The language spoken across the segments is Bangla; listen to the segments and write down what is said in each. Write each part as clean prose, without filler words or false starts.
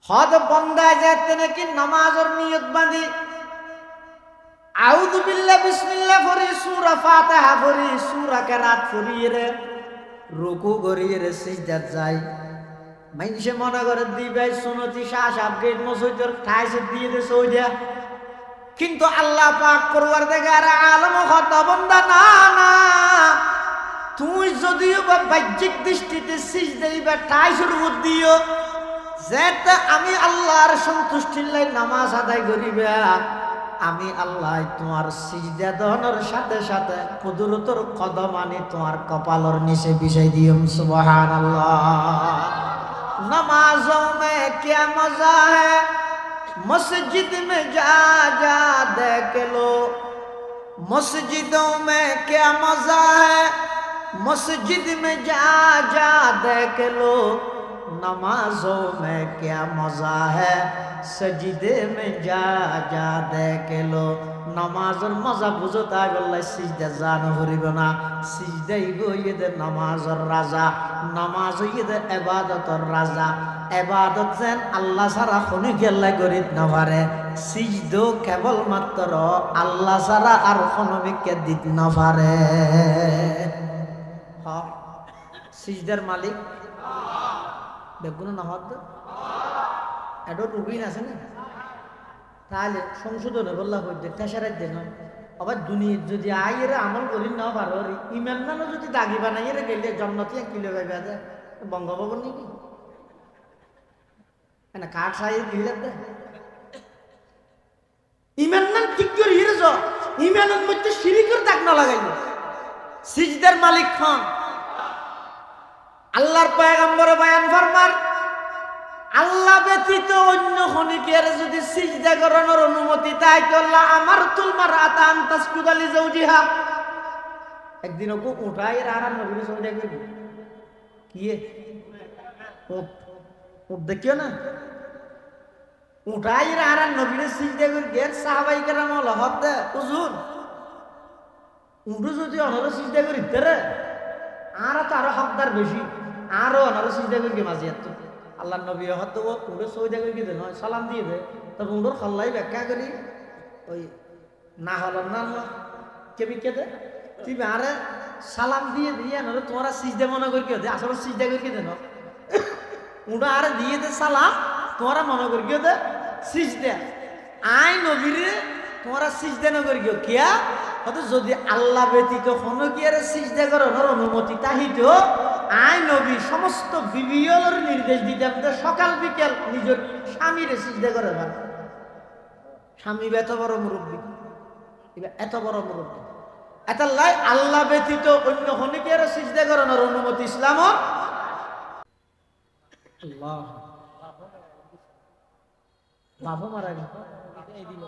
হদ বন্দা যেতে নাকি নামাজের নিয়ত বাঁধি আউযু বিল্লাহ বিসমিল্লাহ পড়ি সূরা ফাতিহা পড়ি সূরা কেরাত পড়ি রে রুকু করি রে সিজদা যাই মাইনসে মনে করে দিবে সুনতি শ্বাস আপগ্রেড মসজিদের ঠাইছে দিয়ে দে সৌদিয়া কিন্তু আল্লাহ পাক পরওয়ারদিগার আলম হত বন্দা না না তুই যদিও বা বাহ্যিক দৃষ্টিতে সিজদা দিবা ঠাইছের উপর দিও যেতে আমি আল্লাহর সন্তুষ্টির লাই নামাজ আদায় করিবা আমি আল্লাহ তোমার সিজদা দহনের সাথে সাথে কুদরতের কদম আনি তোমার কপালের নিচে বিছাই দিম সুবহানাল্লাহ। नमाजों में क्या मजा है मस्जिद में जा जा देख लो मस्जिदों में क्या मजा है मस्जिद में जा जा देख लो नमाजों में क्या मजा है सजदे में जा जा देख लो नमाजर मजा बुझो ताई বললে সিজদা জানো হরিব না সিজদা ইগো ইদে নামাজের রাজা নামাজ ইদে ইবাদতের রাজা ইবাদত যেন আল্লাহ ছাড়া কোনো গেল্লা করিত না পারে সিজদা কেবল মাত্র আল্লাহ ছাড়া আর কোনো বিকে দিত না পারে। হ্যাঁ সিজদার মালিক বেগুন না হদ এডো রুবিন আছে না তাহলে সংশোধনে বললা হইতে তেসারাত দেন আবার দুনিয়া যদি আইরে আমল করি না পারো ইমান নানো যদি দাগি বানাই রে গেলে জান্নাতে কিলো পাইবা যায় বঙ্গভবন নাকি না কাঠ সাই দিলে দে ইমান নান ঠিক করে হিরে যাও ইমানের মধ্যে শিরকের দাগ না লাগাইলো সিজদার মালিক খান আল্লাহর পয়গম্বর বয়ান ফরমান আল্লাহ ব্যতীত অন্য খনিকের যদি সিজদা করানোর অনুমতি তাই তো আল্লাহ আমার তুলমার আতান তাসকুদালি জাওজিহা একদিন ওকে উঠাই আর নবীর সঙ্গে দেখবি কি ও দেখিও না উঠাই আর নবীর সিজদা করে গের সাহাবাই কেরাম হল হদ হুজুর উঠু যদি অনর সিজদা করি রে আর তো আরো হকদার বেশি আরো অনর সিজদা করি মাঝিয়াত আল্লাহ নবী হয়তো উড়ে সৌদা করে দেন সালাম দিয়ে দে তবে উড়োর খল্লাই ব্যাখ্যা করি ওই না হল না কেবি কে দে তুই আরে সালাম দিয়ে দিয়ে না তোমরা সিজদা মনে করি কেউ দে আসলে সিজদা করে দেন উড়ো আরে দিয়ে দে সালাম তোমরা মনে করি কেউ দে সিজদা আই নবীরে তোমরা সিজদা না করি কেউ কিয়া হয়তো যদি আল্লাহ ব্যতীত কোনো কি আরে সিজদা করানোর অনুমতি তাহিত আই নবী সমস্ত বিবিয়লের নির্দেশ দিতেন সকাল বিকেল নিজের স্বামীরে সিজদা করে না স্বামী এত বড় মুরব্বী এত বড় মুরব্বী এত লাই আল্লাহ ব্যতীত অন্য হনিকে আর সিজদা করানোর অনুমতি ইসলাম আল্লাহ বাবা মারা এই দিল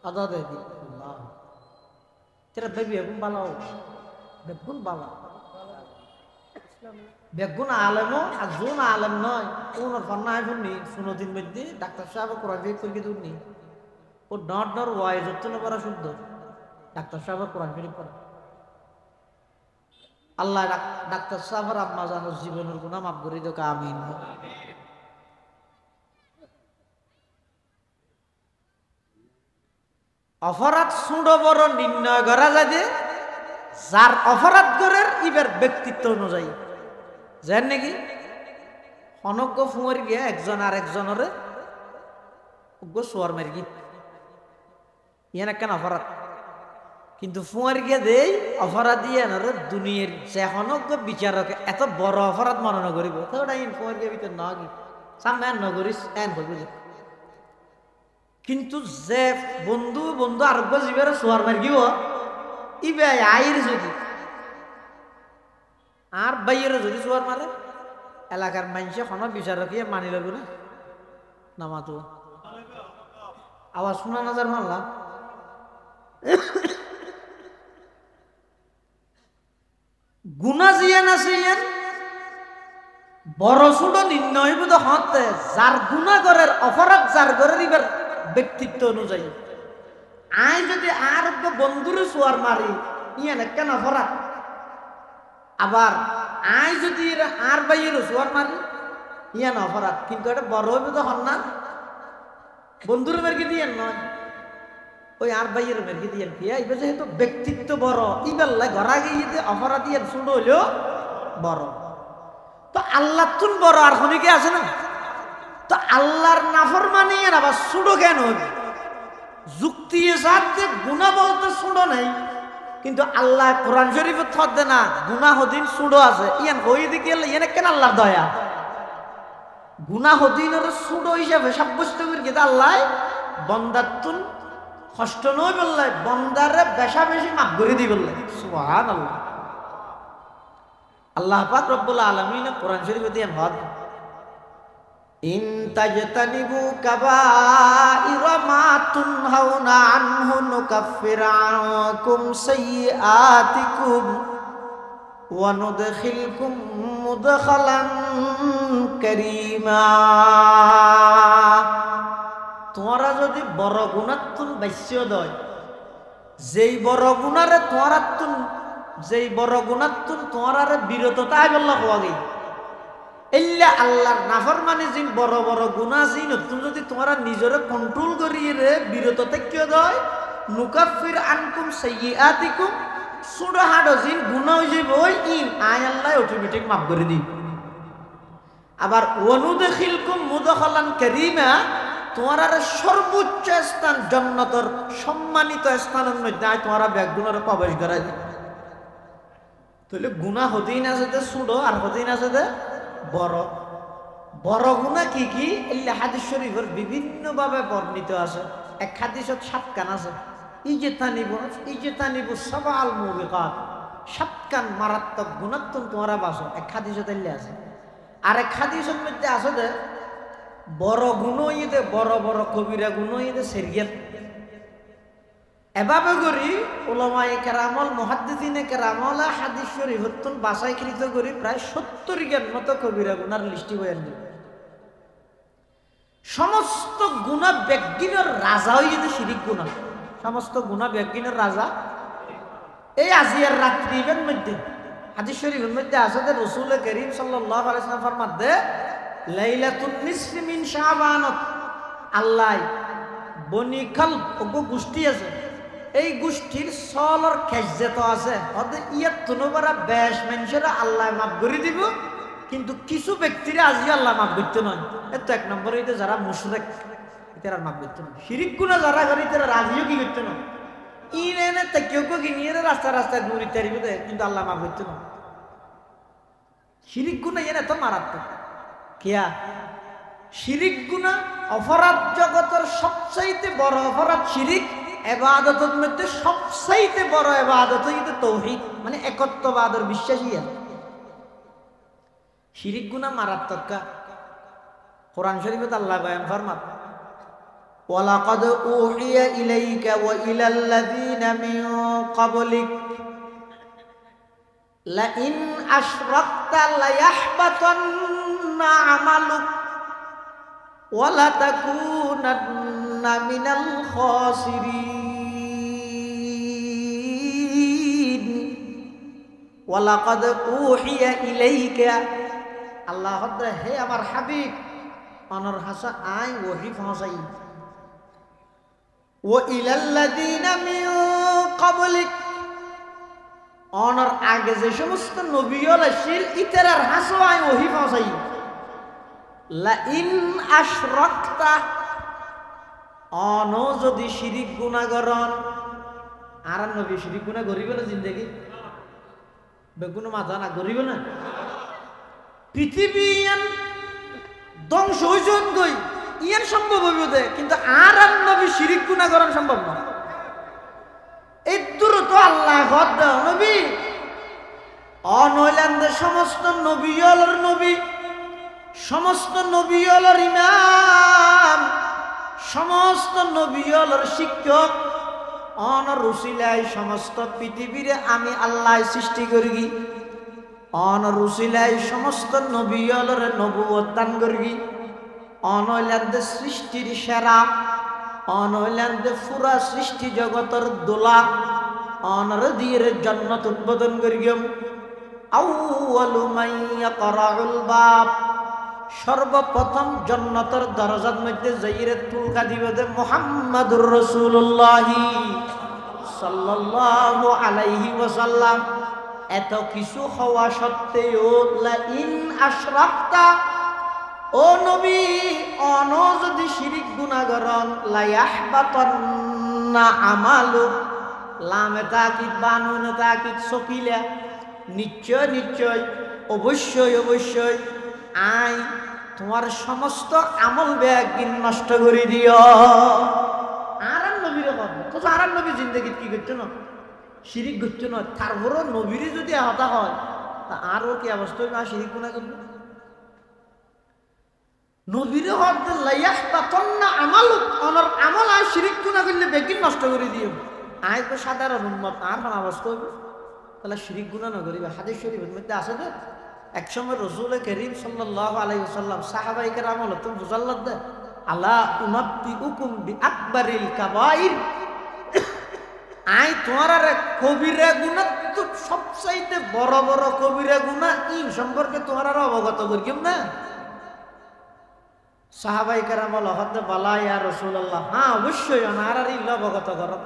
আদা দে দিল আল্লাহ তেরা বেবি এখন বালাও বেগুন বালা বেগুন আলেমও আর জোন আলেম নয় কোন ফন্নায় শুননি শুনোদিন মধ্যে ডাক্তার সাহেব কোরআন শরীফ করে দুর্নি ও ডট ডর ওয়াইজ হচ্ছে না পড়া শুদ্ধ ডাক্তার সাহেব কোরআন শরীফ পড়া আল্লাহ ডাক্তার সাহেবের আম্মা জানো জীবনের গুনাহ মাফ করে দিও আমিন। অপরাধ সুড়ো বড় নির্ণয় করা যায় যে যার অপরাধ করে ইবার ব্যক্তিত্ব অনুযায়ী জান নাকি অনজ্ঞ ফুঁয়ার গিয়া একজন আর একজনের সোয়ার মারি ইয়ান কেন অপরাধ কিন্তু ফুঁয়ার গিয়া দেই অপরাধ ইয়ানোর দুনিয়ার যে অনজ্ঞ বিচারকে এত বড় অপরাধ মনে করিব ওটা ইন ফুঁয়ার গিয়া ভিতর না কি সামনে নগরিস এন হইব কিন্তু যে বন্ধু বন্ধু আরোগ্য জীবের সোয়ার মারিব ইবে আইর যদি আর বাইরে যদি সোয়ার মারে এলাকার মানুষে কোনো বিচার রাখিয়ে মানি লব না নামাতো আওয়াজ শোনা না যার মানলাম গুনা জিয়ান আছে ইয়ান বড় ছোট নির্ণয় বুধ হতে যার গুনা করার অপরাধ যার করার ইবার ব্যক্তিত্ব অনুযায়ী আই যদি আর বন্ধুরে সোয়ার মারি ইয়ান কেন অপরাধ আবার আই যদি আর বাইয়ের সোয়ার মারি ইয়ান অপরাধ, কিন্তু এটা বড় হইবে তো হন না, বন্ধুর মেরকে দিয়েন নয়, ওই আর ভাইয়ের মেরকে দিয়েন কি এইবে যেহেতু ব্যক্তিত্ব বড় ইবেল্লা ঘরা গিয়ে অপরাধ দিয়ে ছোট হইলেও বড়। তো আল্লাহ তুন বড় আর হমিকে আছে না, তো আল্লাহর নাফরমানি এর আবার ছোট কেন হবে? যুক্তি সাথে গুনাহ বলতে ছোট নাই, কিন্তু আল্লাহ কোরআন শরীফে থদ দে না গুনাহ হদিন ছোট আছে, ইয়ান হই দিকে ইয়ান কেন আল্লাহর দয়া গুনাহ হদিনের ছোট হিসাবে সাব্যস্ত করে গেছে আল্লাহ বন্দার তুন কষ্ট নয় বললে বন্দারে বেশা বেশি মাফ করে দি বললে সুবহানাল্লাহ। আল্লাহ পাক রব্বুল আলামিন কোরআন শরীফে দিয়ে হদ ইন তাজতানিবু কাবাইরা মা তুনহাউনা আনহু নুকাফির আনকুম সাইয়্যাতিকুম ওয়া নুদখিলকুম মুদখালান কারীমা। তোমরা যদি বড় গুনাতুন বাইস্য দয়, যেই বড় গুনারে তোমরাতুন যেই বড় গুনাতুন তোমরারে বিরত তাই বললা হওয়া গই এল্লা আল্লাহর নাফরমানি জিন বড় বড় গুনাহ জিন তুমি যদি তোমরা নিজরে কন্ট্রোল করিয়ে রে বিরত থেকে দয় নুকাফির আনকুম সাইয়্যাতিকুম ছোট হাড় জিন গুনাহ হই যাবে ওই ইন আয় আল্লাহ অটোমেটিক মাফ করে দিই। আবার ওয়ানুদখিলকুম মুদখালান কারীমা তোমার সর্বোচ্চ স্থান জান্নাতের সম্মানিত স্থানের মধ্যে আয় তোমারা বেগুনের প্রবেশ করাই দিই। তাহলে গুনাহ হদিন আছে যে ছোট আর হদিন আছে যে বড়। বড় গুনাহ কি কি এল্লা হাদিস শরীফের বিভিন্ন ভাবে বর্ণিত আছে। এক হাদিসত 7 কান আছে ইজতানিবু সাবাল মুবিকাত, 7 কান মারাত্মক গুনাহ তোমরা বাসো, এক হাদিসত এল্লা আছে। আর এক হাদিসের মধ্যে আছে যে বড় গুনাহ ইদে বড় বড় কবিরা গুনাহ ইদে সেরিয়াত। এভাবে করি উলামায়ে কেরামল মুহাদ্দিসিনে কেরামল হাদিস শরীফতুন বাছাইকৃত করি প্রায় 70 জ্ঞান মতো কবিরা গুনার লিস্টি বয়ান দিই। সমস্ত গুনাহ বেগিনের রাজা হইতে শিরিক গুনাহ, সমস্ত গুনাহ বেগিনের রাজা। এই আজিয়ার রাত্রিবের মধ্যে হাদিস শরীফের মধ্যে আছে যে রাসূল করিম সাল্লাল্লাহু আলাইহি ওয়াসাল্লাম ফরমাতে লাইলাতুন নিসফি মিন শাবান আল্লাহ বনি কলব ওগো গোষ্ঠী আছে, এই গোষ্ঠীর সলর খেজেত আছে ওদের ইয়াত তুনবারা বেশ মানুষেরা আল্লাহ মাফ করে দিব, কিন্তু কিছু ব্যক্তিরা আজি আল্লাহ মাফ করতে নয়। এত এক নম্বরে এটা যারা মুশরিক এরা মাফ করতে নয়, শিরিক গুনাহ যারা করে তারা রাজিও কি করতে নয়, ইনে তে কেউ কেউ নিয়ে রাস্তা রাস্তা ঘুরি তারিবে দেয় কিন্তু আল্লাহ মাফ করতে নয়। শিরিক গুনাহ এনে তো মারাত্মক কিয়া শিরিক গুনাহ অপরাধ জগতের সবচাইতে বড় অপরাধ শিরিক। ইবাদতের মধ্যে সবচাইতে বড় ইবাদত হইতে তাওহীদ মানে একত্ববাদের বিশ্বাসী। শিরিক গুনাহ মারাত্মক। কোরআন শরীফে আল্লাহ বয়ান ফরমান ওয়ালাকাদ উহিয়া ইলাইকা ওয়া ইলাল্লাযীনা মিন ক্বাবলিক লা ইন আশরাকতা লায়াহবাতান্না আমালুক ওয়া লা তাকুনান্না মিনাল খাসিরিন। ওয়ালাকাদ উহিয়া ইলাইকা আল্লাহ হদ্দে হে আমার হাবিব অনর হাসা আই ওহি পৌঁছাই ও ইলাল্লাযীনা মিন ক্বাবলিক অনর আগে যে সমস্ত নবীল আসিল ইতারার হাসা আই ওহি পৌঁছাই লা ইন আশরাকতা অন যদি শিরিক গুনাহ করন আর নবী শিরিক গুনাহ করিবে না জিন্দেগি বেগুনো মাথা না করিবে না পৃথিবী ধ্বংস হইজন গই ইয়ান সম্ভব হইব দে, কিন্তু আর নবী শিরিক গুনাহ করা সম্ভব না। এই দূরত আল্লাহ হদ দাও নবী অনৈলান্দের সমস্ত নবীয়লর নবী, সমস্ত নবীয়লর ইমাম, সমস্ত নবীয়লর শিক্ষক অনর রুসিলাই সমস্ত পৃথিবীরে আমি আল্লাহ সৃষ্টি করি, অনরুসিলাই সমস্ত নবীয়লর নবুয়ত দান করি, অনৈলান্দের সৃষ্টির সেরা, অনৈলান্দের পুরা সৃষ্টি জগতের দোলা অনর দিয়ে জান্নাত উদ্বোধন করিম। আউয়ালু মান ইয়াকরাউল বাব সর্বপ্রথম জান্নাতের দরজার মধ্যে যাইরে তুলকা দিবে যে মুহাম্মাদুর রাসূলুল্লাহ সাল্লাল্লাহু আলাইহি ওয়াসাল্লাম। এত কিছু হওয়া সত্ত্বেও লা ইন আশরাকতা, ও নবী অন যদি শিরিক গুনাহ করন লা ইয়াহবাতান্না আমালু, লামে তাকিদ বানুন তাকিদ সকিলা, নিশ্চয় নিশ্চয় অবশ্যই অবশ্যই আই তোমার সমস্ত আমল একদিন নষ্ট করে দিও। আর নবীরে কথা তো আর নবী জিন্দেগি কি করছো না, শিরিক করছো না, তারপরও নবীরে যদি আহতা হয় তা আরও কি অবস্থা না শিরিক গুনাহ করবে। নবীরে হতে লাইয়াস তাতন্না আমাল অনর আমল আর শিরিক গুনাহ করলে বেগিন নষ্ট করে দিও। আয় তো সাধারণ উম্মত আর কোন অবস্থা হবে, তাহলে শিরিক গুনাহ না করিবে। হাদিস শরীফের মধ্যে আছে যে একসময় রাসূল করিম সাল্লাল্লাহু আলাইহি ওয়াসাল্লাম সাহাবায়ে কেরাম হলো তুমি বুঝাল্লাহ দে আলা উনাব্বিউকুম বিআকবারিল কাবাইর, আই তোমার আর কবিরা গুনাহ তো সবচাইতে বড় বড় কবিরা গুনাহ এই সম্পর্কে তোমার আর অবগত করিম না। সাহাবায়ে কেরাম বলে হতে বালা ইয়া রাসূলুল্লাহ, হ্যাঁ অবশ্যই আমার আর ইল্লা অবগত করো।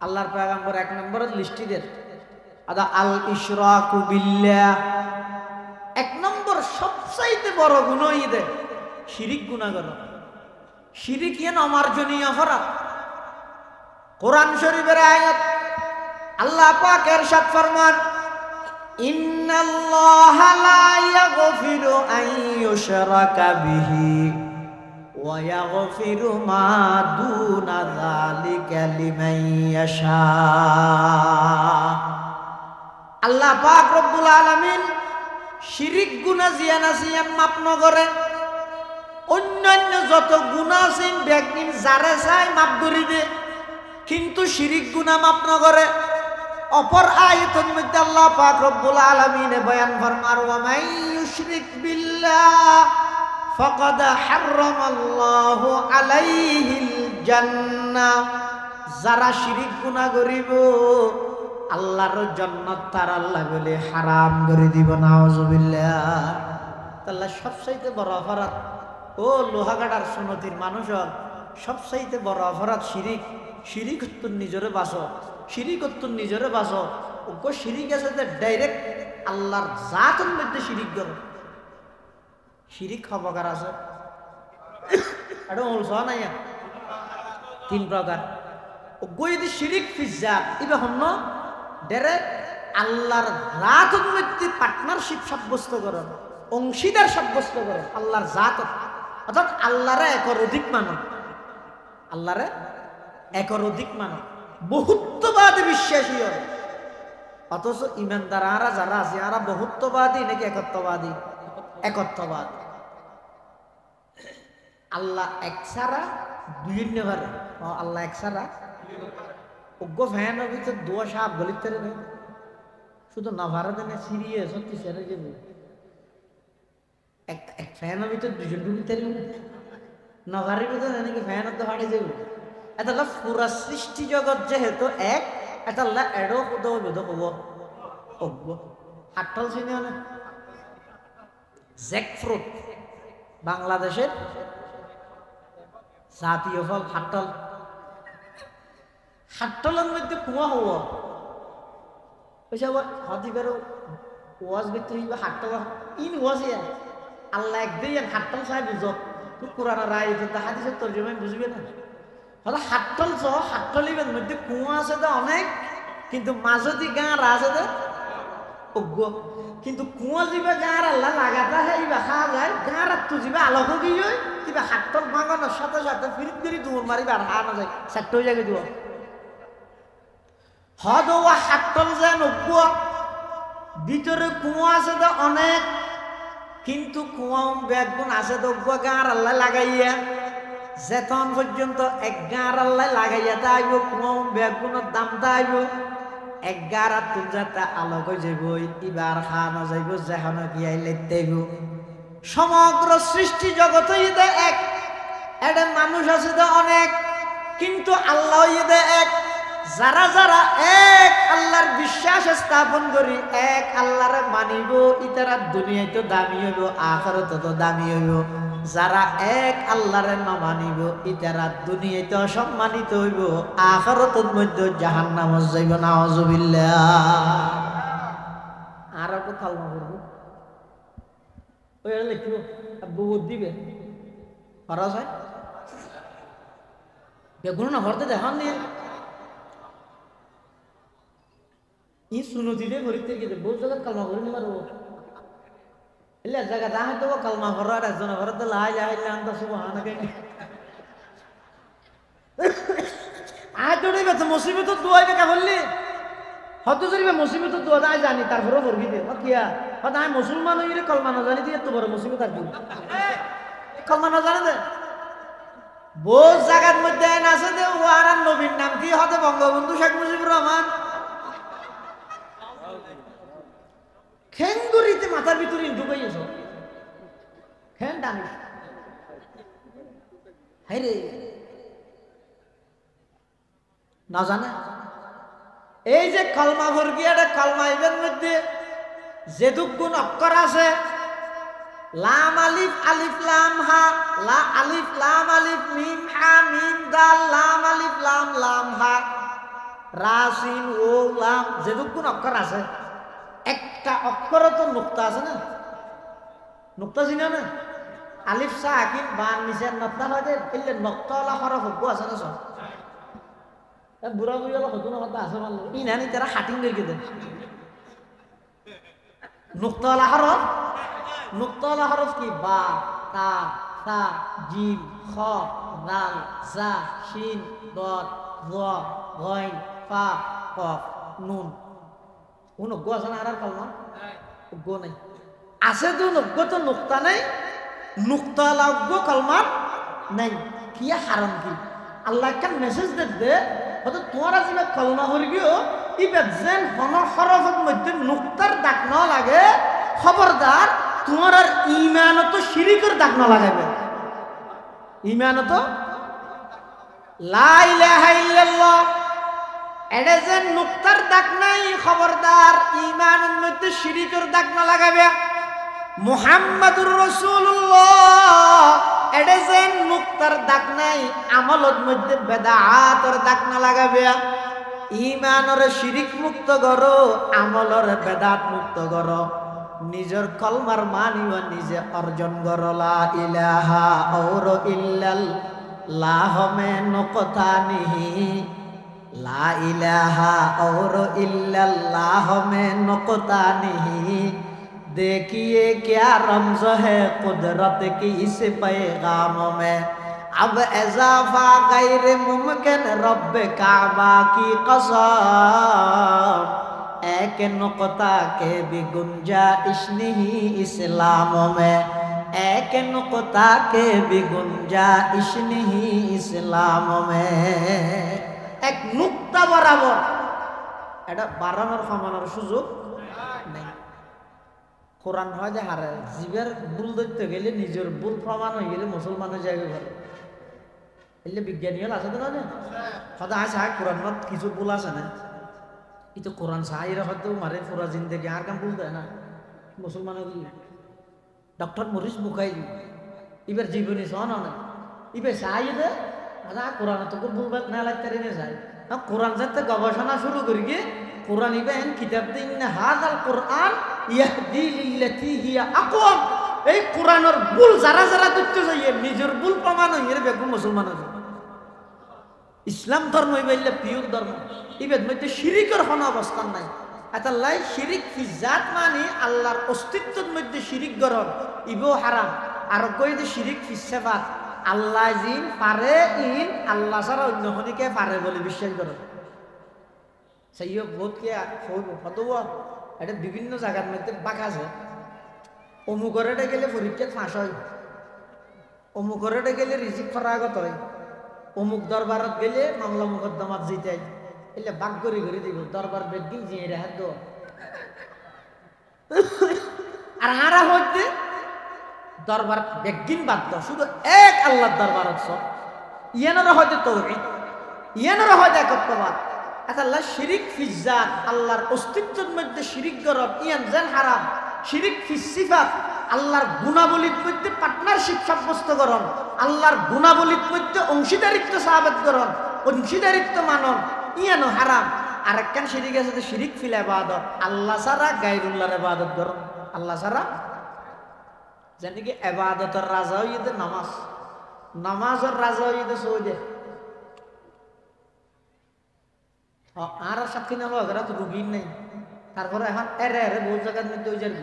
আল্লাহর পয়গম্বর এক নম্বরের লিস্টি দেন আদা আল ইশরাকু বিল্লাহ, এক নম্বর সবচাইতে বড় গুনাহ ইদে শিরিক গুনাহ করা। শিরিক ইয়ান অমার্জনীয় অপরাধ। কোরআন শরীফের আয়াত আল্লাহ পাক ইরশাদ ফরমান ইন্নাল্লাহা লা ইয়াগফিরু আন ইউশরাকা বিহি ওয়া ইয়াগফিরু মা দুনা যালিকা লিমান ইয়াশা। আল্লাহ পাক রব্বুল আলামিন শিরিক গুনাহ জিয়ানা সিয়াম মাপ ন করে, অন্যান্য যত গুনাহ আছে বেগিন যারে চাই মাপ করে দে, কিন্তু শিরিক গুনাহ মাপ ন করে। অপর আয়াতের মধ্যে আল্লাহ পাক রব্বুল আলামিন বয়ান ফরমার ওয়া মান ইউশরিক বিল্লাহ ফাকাদ হারামাল্লাহু আলাইহিল জান্নাহ, যারা শিরিক গুনাহ করিব আল্লাহর জান্নাত তার আল্লাহ বলে হারাম করে দিব। নাউজুবিল্লাহ। তাহলে সবচাইতে বড় অপরাধ ও লোহাগাড়ার সুন্নতির মানুষ সবচাইতে বড় অপরাধ শিরিক। শিরিক হত্তর নিজরে বাসো, শিরিক হত্তর নিজরে বাসো। ওকে শিরিক আছে যে ডাইরেক্ট আল্লাহর জাতের মধ্যে শিরিক করো। শিরিক খবকার আছে এটা বলছ না তিন প্রকার। ওকে যদি শিরিক ফিজাত ইবে হন্য ডাইরেক্ট আল্লাহর জাতের মধ্যে পার্টনারশিপ সাব্যস্ত করো, অংশীদার সাব্যস্ত করো আল্লাহর জাত, অর্থাৎ আল্লাহরে একর অধিক মানো, আল্লাহরে একর অধিক মানো, বহুত্ববাদী বিশ্বাসী হয়। অথচ ইমানদাররা যারা আছে এরা বহুত্ববাদী নাকি একত্ববাদী? একত্ববাদী। আল্লাহ এক ছাড়া দুই নেভারে, আল্লাহ এক ছাড়া অজ্ঞ ফ্যানের ভিতর দোয়া সাপ গলিত নেই, শুধু নভারা দেনে সিরিয়াস হচ্ছে সেরে যাবে। এক ফ্যানের ভিতর দুজন ডুবিতে নভারের ভিতর নাকি ফ্যানের তো হাঁটে যাবে। এটা পুরা সৃষ্টি জগৎ যেহেতু এক, এটা এডো কুদ বেদ হব অজ্ঞ। হাটল চিনি না জ্যাকফ্রুট, বাংলাদেশের জাতীয় ফল হাটল। হাটলের মধ্যে কুয়া হব হদিবার ওয়াজ করতে হইবা হাটল ইন ওয়াজ আল্লাহ একদিন হাটল চাই বুঝ কোরআন রায় হাদিসের তর্জমায় বুঝবে না। হলো হাটল সহ হাটলিবের মধ্যে কুয়া আছে তো অনেক, কিন্তু মাঝদি গাঁ আছে তো অজ্ঞ। কিন্তু কুয়া যাবে গাঁর আল্লাহ লাগাতা ইবা খাওয়া যায়, গাঁ রাত্তু যাবে আলোক গিয়ে কিবা হাটল ভাঙানোর সাথে সাথে ফিরিত করে দৌড় মারিবে আর হাওয়া না যায় চারটে হয়ে যাবে দিব। হদ হাটল যেন অজ্ঞ, ভিতরে কুয়া আছে তো অনেক, কিন্তু কুয়া বেগুন আছে তো অজ্ঞ গাঁর আল্লাহ লাগাইয়া যেতন পর্যন্ত এক গাঁর আল্লাহ লাগাইয়া আইব কুয়া বেগুনের দামটা আইব এক গাঁর তুলজাতে আলোক হয়ে যাব, এবার খাওয়ানো যাইব যেখানে গিয়াই লেতেইব। সমগ্র সৃষ্টি জগৎ এক, এটা মানুষ আছে তো অনেক, কিন্তু আল্লাহ এক। যারা যারা এক আল্লাহর বিশ্বাস স্থাপন করি এক আল্লাহরে মানিব ইতারা দুনিয়ায় তো দামি হইব আখিরাত তো দামি হইব যারা এক আল্লাহরে না মানিব ইতারা দুনিয়ায় তো সম্মানিত হইব আখিরাতের মধ্যে জাহান্নামে যাইব নাউজুবিল্লাহ আর কত কালমা করব ওই লিখব বহুত দিবে ফরজ হয় বেগুন না হরতে দেখান নিয়ে ই সুনতিলে ভরিতে গিয়ে বহুত জায়গা কালমা করে নিমার এলে জায়গা দাহে তো কালমা করার একজন ঘরে লা ইলাহা ইল্লা আনতা সুবহানাকা আয় তোড়ে বেতে মুসিবত দোয়া কে বললি হয়তো যদি মুসিবত দোয়া দাই জানি তারপরে বর্গি দে কিয়া হয়তো আমি মুসলমান হইলে কালমা না জানি দিয়ে তো বড় মুসিবত আর কি কালমা না জানে দে বহুত জায়গার মধ্যে আছে যে ওয়ারান নবীর নাম কি হতে বঙ্গবন্ধু শেখ মুজিবুর রহমান খেঙ্গুরিতে মাথার ভিতরে ঢুকাইছ খেন টানিস হাই রে না জানে এই যে কলমা ভর্গিয়াটা কলমা ইবের মধ্যে যে দুগুণ অক্ষর আছে লাম আলিফ আলিফ লাম হা লা আলিফ লাম আলিফ মিম হা মিম দাল লাম আলিফ লাম লাম হা রা সিন ও লাম যে দুগুণ অক্ষর আছে একটা অক্ষর তো নুক্তা আছে না নুক্তা চিনা না আলিফ সাকিন বান নিচে নক্তা হয় যে এলে নক্তাওয়ালা হরফ হবো আছে না সব বুড়া বুড়ি ওলা হতো না কথা আছে মানলো ই নানি তারা হাটিং করে দেন নুক্তাওয়ালা হরফ কি বা তা সা জিম খ দাল জা শিন দত জ গইন ফা কফ নুন উনজ্ঞ আছে না আর কালমা উজ্ঞ নাই আছে তো উনজ্ঞ তো নুক্তা নাই নুক্তাওয়ালা উজ্ঞ কালমা নাই কি হারাম কি আল্লাহ একটা মেসেজ দে হয়তো তোমার যেটা কলমা হয়ে গিয়েও ইবেদ যেন হরফের মধ্যে নুক্তার দাগ না লাগে খবরদার তোমার আর ইমানত শিরিকের দাগ না লাগাবে ইমানত লা ইলাহা ইল্লাল্লাহ এটা যে নুক্তার দাগ নাই খবরদার ইমানের মধ্যে শিরিকের দাগ না লাগাবে মুহাম্মাদুর রাসূলুল্লাহ এটা যে নুক্তার দাগ নাই আমলের মধ্যে বেদাতের দাগ না লাগাবে ইমানের শিরিক মুক্ত করো আমলের বেদাত মুক্ত করো নিজের কলমার মানিও নিজে অর্জন করো লা ইলাহা আর ইল্লাল্লাহ মে নকতা নিহি লা ইলাহা और इल्लल्लाह में नुक्ता नहीं देखिए क्या रमज़ है कुदरत की इस पैगाम में अब इजाफा गैर मुमकिन रब काबा की कसम एक नुक्ता के भी गुंजाइश नहीं इस्लाम में एक नुक्ता के भी गुंजाइश नहीं इस्लाम में এক নুক্তা বরাবর এটা বাড়ানোর কমানোর সুযোগ নেই কোরআন হয় যে হারে জীবের ভুল ধরতে গেলে নিজের ভুল প্রমাণ হয়ে গেলে মুসলমানের জায়গা করে এলে বিজ্ঞানী হল আছে তো না সদায় সাহায্য কোরআন কিছু ভুল আছে না কিন্তু কোরআন সাহায্যের হয়তো মারে পুরা জিন্দগি আর কাম ভুল দেয় না মুসলমানের ডক্টর মরিস মুখাইজি এবার জীবনী সহ না এবার সাহায্য দেয় আচ্ছা কোরআন তো ভুলভাল না লাগতে রেনে যায় কোরআন যাতে গবেষণা শুরু করি গিয়ে কোরআন ইবেন কিতাব দিন হাযাল কোরআন ইয়াহদি লিল্লাতি হিয়া আকওয়াম এই কোরআনের ভুল যারা যারা ধরতে যাইয়ে নিজের ভুল প্রমাণ হইয়ে বেগুন মুসলমান আছে ইসলাম ধর্ম ইবেলে পিওর ধর্ম ইবেদ মধ্যে শিরিকের কোনো অবস্থান নাই আতাল্লাহ শিরিক ফি জাত মানে আল্লাহর অস্তিত্বের মধ্যে শিরিক গ্রহণ ইবো হারাম আর কই যে শিরিক ফি সিফাত আল্লাহ জিন পারে ইন আল্লাহ ছাড়া অন্য খনিকে পারে বলে বিশ্বাস করে সেই বহুত কে হতব এটা বিভিন্ন জায়গার মধ্যে বাঁকা আছে অমুকরে গেলে পরীক্ষা ফাঁস হয় অমুকরে গেলে রিজিক ফরাগত হয় অমুক দরবারত গেলে মামলা মুকদ্দমাত জিতাই এলে বাক করে ঘুরে দিব দরবার বেগিন জিয়ে রেহাত দো আর হারা হইতে দরবার বেগিন বাদ দাও শুধু এক আল্লাহর দরবারত সব ইয়ানোর হয়তো তৌহিদ ইয়ানোর হয়তো একত্ববাদ আল্লাহ শিরিক ফিজ্জাত আল্লাহর অস্তিত্বের মধ্যে শিরিক গরব ইয়ান যেন হারাম শিরিক ফিসিফাত আল্লাহর গুণাবলীর মধ্যে পার্টনারশিপ সাব্যস্ত করণ আল্লাহর গুণাবলীর মধ্যে অংশীদারিত্ব সাহাবাত করণ অংশীদারিত্ব মানন ইয়ানো হারাম আর একখান শিরিক আছে শিরিক ফিল ইবাদত আল্লাহ ছাড়া গায়রুল্লাহর ইবাদত করণ আল্লাহ ছাড়া জানি কি ইবাদতের রাজা হইতে নামাজ নামাজের রাজা হইতে সৌদে আর সাক্ষী নাম এরা তো রুগীর নেই তারপরে এখন এরে এরে বহু জায়গার মধ্যে ওই যার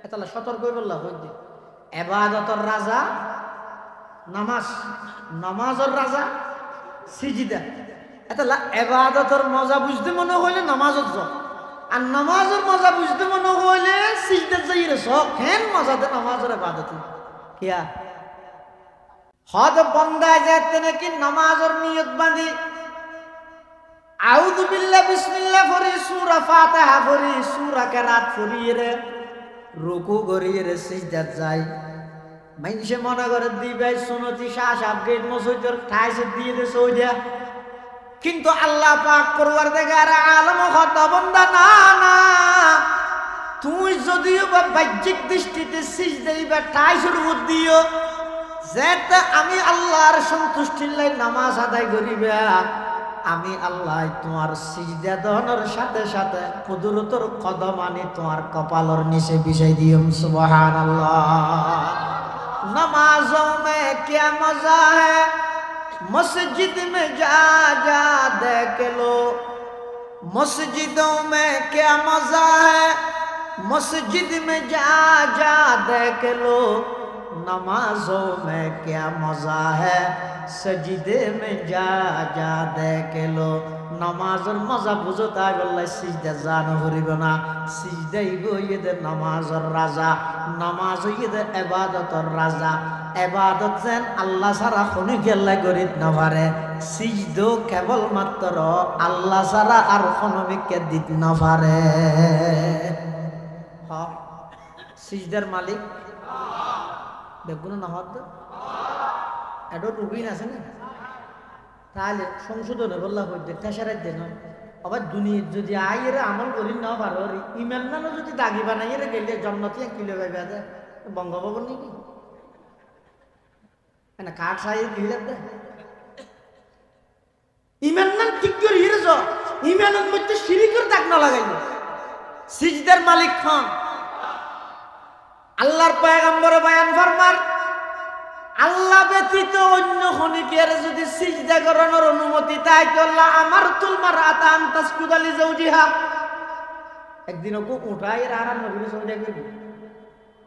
এটা সতর্ক বললা হইতে ইবাদতের রাজা নামাজ নামাজের রাজা সিজদা এটা ইবাদতের মজা বুঝতে মনে হইলে নামাজত যাও আর নামাজের মজা বুঝতে মনে হইলে সিজদা যাইরে সব কেন মজাতে নামাজের ইবাদত কিয়া হদ বন্দায় যেতে নাকি নামাজের নিয়ত বাঁধি আউযু বিল্লাহ বিসমিল্লাহ পড়ি সূরা ফাতিহা পড়ি সূরা কেরাত পড়ি রে রুকু করি রে সিজদাত যাই মাইনসে মনে করে দিবে সুন্নতি শ্বাস আপগ্রেড মসজিদের ঠাইছে দিয়ে দে সৌদিয়া কিন্তু আল্লাহ পাক পরওয়ারদিগার আলম কত বান্দা না না তুই যদিও বা বাহ্যিক দৃষ্টিতে সিজদাই বা ঠাইছের উপর দিও যেটা আমি আল্লাহর সন্তুষ্টির লাই নামাজ আদায় করিবা আমি আল্লাহ তোমার সিজদা দনের সাথে সাথে কুদরতের কদম আনি তোমার কপালের নিচে বিছাই দিম সুবহানাল্লাহ नमाजों में क्या मजा है मस्जिद में जा जा देख लो मस्जिदों में क्या मजा है मस्जिद में जा जा देख लो नमाजों में क्या मजा है सजदे में जा जा देख लो नमाजर मजा बुझो ताई बोल्ला सिजदा जानो हरिबो ना सिजदाई गो ये नमाजर राजा नमाज ये इबादतर राजा इबादत जेन अल्लाह सारा खनि गेल्ला गरित ना पारे सिजदो केवल मात्र अल्लाह सारा आर खनि के दित ना पारे हां सिजदार मालिक বেগুনা না হদ এডো রুবিন আছে না তাহলে সংশোধনে বললা হইতে ঠেসারাই দেন আবার দুনিয়া যদি আইরে আমল করি না পারো ইমান নানো যদি দাগি বানাইরে গেলে জান্নাতে কিলো পাইবা দে বঙ্গভবন নাকি না কাঠ সাইজ দিলে দে ইমান নান ঠিক করে হিরেছ ইমানের মধ্যে শিরিকের দাগ না লাগাইল সিজদার মালিক খান আল্লাহর পয়গম্বর বয়ান ফরমান আল্লাহ ব্যতীত অন্য খনিকের যদি সিজদা করানোর অনুমতি তাই তো আল্লাহ আমার তুলমার আতা আনতাসকুদালি জাওজিহা একদিন ওকে উঠাই আর নবীর সিজদা করবে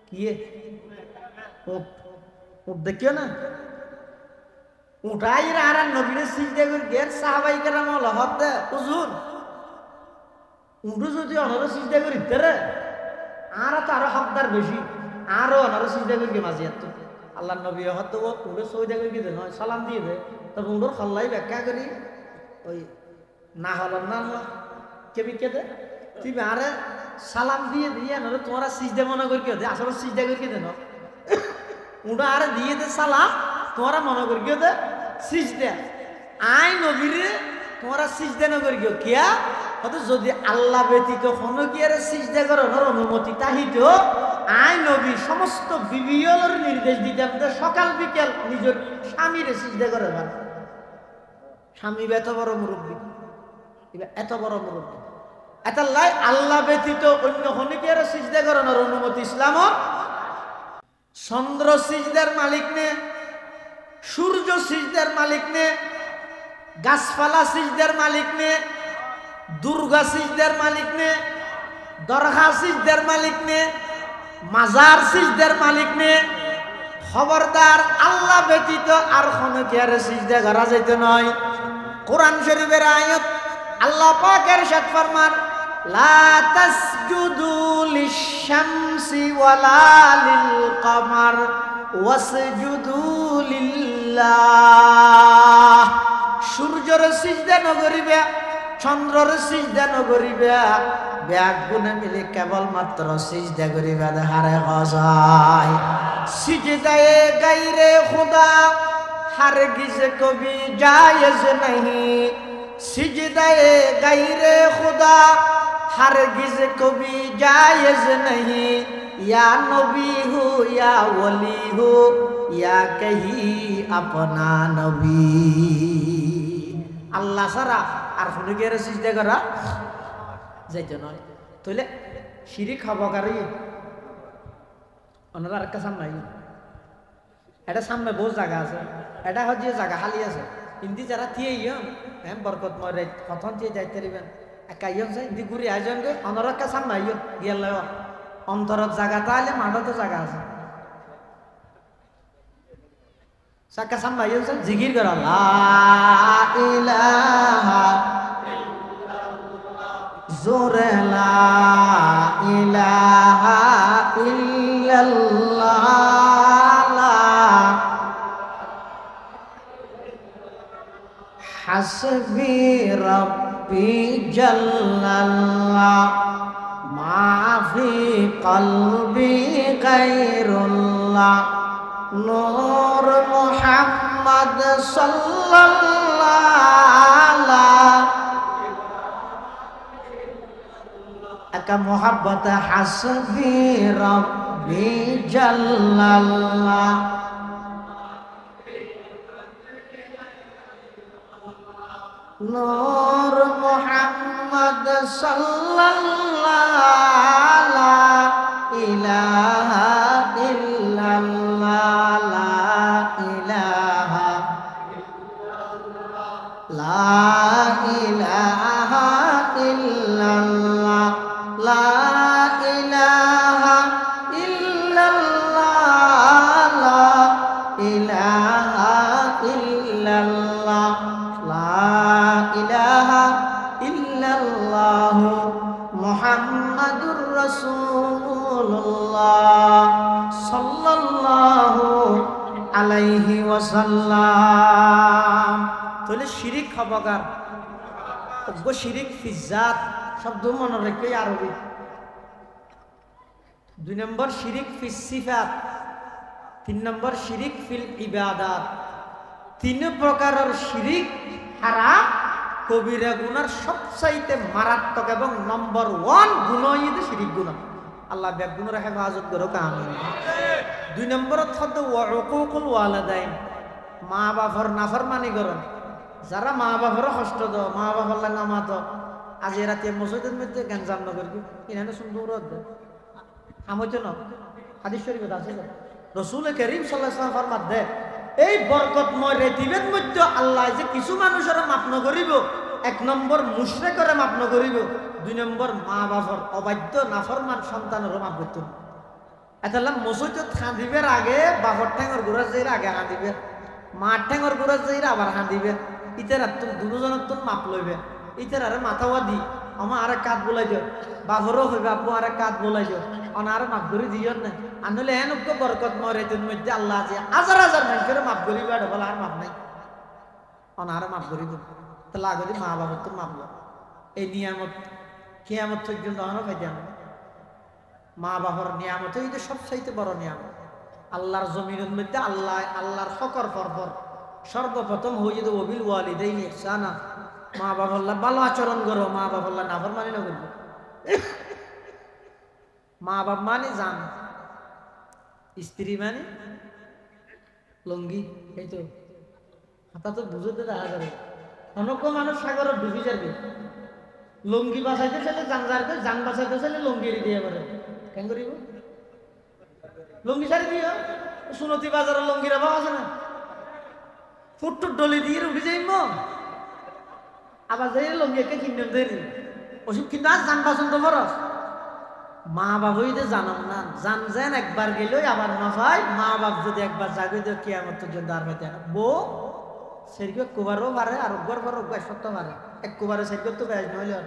কি ও দেখিও না উঠাই আর নবীর সিজদা করে গের সাহাবাই কেরাম লহদ দে হুজুর উঠু যদি অনর সিজদা করি তেরে আর তার হকদার বেশি আরো অনার সিজদা করি মাঝিয়াত আল্লাহ নবী হয়তো উড়ে সৌদা করে কি দেন সালাম দিয়ে দে তবে উড়োর হল্লাই ব্যাখ্যা করি ওই না হল না কেবি কে দে তুই আরে সালাম দিয়ে দিয়ে নলে তোমরা সিজদা মনে করি কে দে আসলে সিজদা করি কে দেন উড়ো আরে দিয়ে দে সালাম তোমরা মনে করি কে দে সিজদা আই নবীরে তোমরা সিজদা না করি কিয়া হয়তো যদি আল্লাহ ব্যতীত কোনো কি আরে সিজদা করানোর অনুমতি তাহিত আই নবী সমস্ত বিবিয়লের নির্দেশ দিতাম যে সকাল বিকেল নিজের স্বামীরে সিজদা করে না স্বামী এত বড় মুরব্বী এত বড় মুরব্বী এত লাই আল্লাহ ব্যতীত অন্য কোনো কি আরে সিজদা করানোর অনুমতি ইসলামত চন্দ্র সিজদার মালিক নে সূর্য সিজদার মালিক নে গাছপালা সিজদার মালিক নে দুর্গা সিজদার মালিক নে দরগা সিজদার মালিক নে মাজার সিজদার মালিক নে খবরদার আল্লাহ ব্যতীত আর কোনো কি আর সিজদা করা যাইতে নয় কোরআন শরীফের আয়াত আল্লাহ পাকের ইরশাদ ফরমান লা তাসজুদু লিশ-শামসি ওয়ালা লিল-কমার ওয়াসজুদু লিল্লাহ সূর্যের সিজদা ন করিবে চন্দ্রের সিজদা ন করিবে ব্যাগ গুনে মিলে কেবল মাত্র সিজদা করিবে হারে হজায় সিজদায়ে গায়রে খুদা हरगिज़ कभी जायज़ नहीं सिजदाए गैरे खुदा हरगिज कभी जायज नहीं या नबी हो या वली हो या कहीं अपना नबी আল্লাহ ছাড়া আর কোনো গের সিজদা করা যাইতো নয় তাহলে শিরিক হবকারী ওনারা আরেকটা সামনে এটা সামনে বহু জায়গা আছে এটা হচ্ছে জায়গা খালি আছে হিন্দি যারা থিয়ে হ্যাঁ বরকত মরে প্রথম দিয়ে যাইতে পারবেন একা ইয়ন হিন্দি ঘুরে আয়োজন গে ওনারা একটা সামনে গেল অন্তরত জায়গা তাহলে মাঠতো জায়গা আছে সাকা সামনে জিকির করা লা ইলাহা জোরে লা ইলাহা ইল্লাল্লাহ হাসবি রব্বি জাল্লাল্লাহ মা ফি কলবি গায়রুল্লাহ নূর মুহাম্মদ সাল্লাল্লাহ একা মোহাব্বত হাসবি রব্বি জাল্লাল্লাহ নূর মুহাম্মদ সাল্লাল্লাহ লা ইলাহা ইল্লাল্লাহ লা ইলাহা লা ইলাহা ইল্লাল্লাহ লা ইলাহা ইল্লাল্লাহ লা ইলাহা ইল্লাল্লাহ লা ইলাহা ইল্লাল্লাহ মুহাম্মাদুর রাসূলুল্লাহ সাল্লাল্লাহু আলাইহি ওয়াসাল্লাম তাহলে শিরিক হবকার শিরিক ফিজাত শব্দ মনে রেখে আরবি 2 নম্বর শিরিক ফিস সিফাত 3 নম্বর শিরিক ফিল ইবাদাত 3 প্রকারের শিরিক হারাম কবিরা গুনার সবচাইতে মারাত্মক এবং নম্বর 1 গুণ হইতে শিরিক গুনাহ আল্লাহ বেক গুনার হেফাজত করুক আমিন 2 নম্বর হচ্ছে ওয়াকুকুল ওয়ালিদাইন মা বাবার নাফরমানি করন যারা মা বাবার কষ্ট দাও মা বাবার লাগা মাতো আজ রাতে মসজিদের মধ্যে গঞ্জাম না করবি ইনানে সুন্দর দে আমতো না হাদিস শরীফে আছে রাসূল করিম সাল্লাল্লাহু আলাইহি ওয়াসাল্লাম ফরমাত দে এই বরকতময় রেতিবের মধ্যে আল্লাহ যে কিছু মানুষের মাপ ন করিব 1 নম্বর মুশরিকরে মাপ ন করিব 2 নম্বর মা বাবার অবাধ্য নাফরমান সন্তানের মাপ করত এতলা মসজিদে খাঁদিবের আগে বাবার ঠ্যাঙর গোড়া যাইরা আগে হাঁদিবে মা ঠ্যাঙর গোড়া যাইরা আবার হাঁদিবে ইতারা তুমি দুজনের তো মাপ লইবে ইতার আরে মাথাওয়া দি আমার আরে কাত বলাই দিও বাবরও হইবে আব্বু আরে কাত বলাই দিও অনারে মাপ করে দিও না আনলে এন উক্ত বরকত মরে তুমি মধ্যে আল্লাহ আছে হাজার হাজার মানুষের মাপ করিবে আর বলা আর মাপ নাই অনারে মাপ করে দিও তাহলে আগে মা বাবার তো মাপলো এই নিয়ামত কিয়ামত পর্যন্ত আমরা পাইতাম মা বাবার নিয়ামত এটা সবচাইতে বড় নিয়ামত আল্লাহর জমিনের মধ্যে আল্লাহর ফকর পরপর সর্বপ্রথম হয়ে যেত ওবিল ওয়ালিদাইনি ইহসানা মা বাবার ভালো আচরণ করো মা বাবার নাফরমানি না করবো মা বাপ মানে জান স্ত্রী মানে লঙ্গি এই তো হাতা তো বুঝতে দেখা যাবে অনেক মানুষ সাগর ডুবি যাবে লঙ্গি বাঁচাইতে চাইলে জান যাবে জান বাঁচাইতে চাইলে লঙ্গি দিয়ে পারে কেন করিব লঙ্গি সারি দিও সুনতি বাজারের লঙ্গির অভাব আছে না ফুটটুট ডলি দিয়ে উঠে যাইব আবার যাই লঙ্গি একে কিনে দেরি ওসব কিন্তু আজ জান পছন্দ করস মা বাবুই যে জানান না জান যেন একবার গেলেই আবার না ভাই মা বাপ যদি একবার জাগে দিও কিয়ামত পর্যন্ত আর পাইতে না বউ সেরকম কুবারও পারে আর একবার পর একবার সত্য পারে এক কুবারে সেরকম তো বেশ নইলে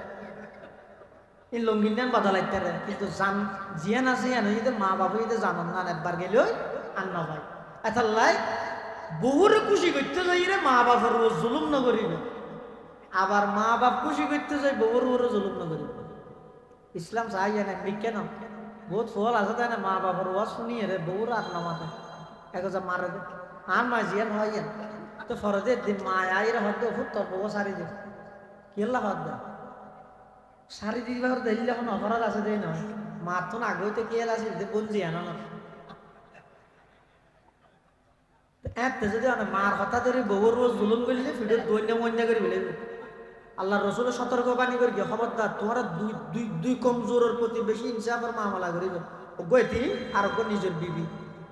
এই লঙ্গিন নেন বাধা লাগতে পারে কিন্তু জান জিয়ান আছে যদি মা বাবুই যে জানান না একবার গেলেই আর না ভাই এত লাই বহুরে খুশি করতে যাই রে মা বাবার জুলুম না করিবে আবার মা বাপ খুশি করতে যাই বহুর জুলুম না করিবে ইসলাম চাই না বিজ্ঞান বহুত ফল আছে তাই না মা বাবার ওয়াজ শুনিয়ে রে বহুর আর নামাতে এক মারে দে আর মা জিয়ান হয় তো ফরজের দিন মা আইরে হদ্দ ফুট তোর বউ সারি দে কেলা হত দে শাড়ি দিবার দিলে এখন অপরাধ আছে দেই না মার তো আগে তো কেল আছে বলছি আনো না এতে যদি মার হতা ধরে বউর রোজ জুলুম করলে ফিডে দৈন্য মন্য করে ফেলে আল্লাহ রসুলের সতর্ক বাণী করি খবরদার তোমরা দুই কমজোরের প্রতি বেশি ইনসাফের মামলা করিবে গতি আর নিজের বিবি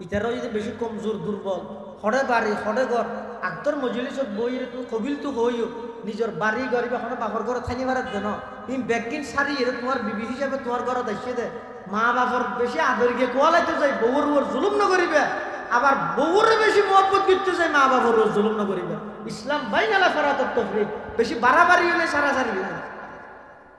ইতারাও যদি বেশি কমজোর দুর্বল হরে বাড়ি হরে ঘর আকতর মজলিসত বইরে তো কবিল তো হইও নিজের বাড়ি গরিব এখন বাপর ঘরে থাকি মারার দেন তুমি ব্যাগকিন সারি এর তোমার বিবি হিসাবে তোমার ঘরে দেখছে দে মা বাপর বেশি আদর গিয়ে কোয়ালাইতে যাই বউর ওর জুলুম না করিবে আবার বউরে বেশি মহব্বত করতে চাই মা বাবার ওর জুলুম না করিবে ইসলাম বাইনালা ফেরাত তফরিক বেশি বাড়াবাড়ি হলে সারাসারি হইবে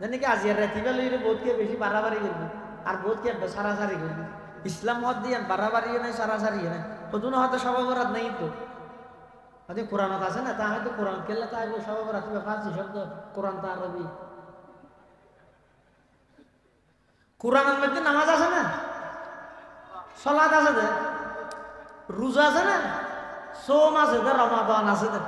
জানি কি আজিয়ার রাতিবেলা লইলে বোধকে বেশি বাড়াবাড়ি করবে আর বোধকে সারাসারি করবে ইসলাম মত দিয়ে বাড়াবাড়ি নাই সারাসারি নাই কতদিন হয়তো সবাবরাত নাই তো হয়তো কোরআনত আছে না তা হয়তো কোরআন কেল্লা তা সবাবরাত ফার্সি শব্দ কোরআন তা আরবি কোরআনের মধ্যে নামাজ আছে না সালাত আছে না রোজা আছে না সোম আছে না রমাদান আছে না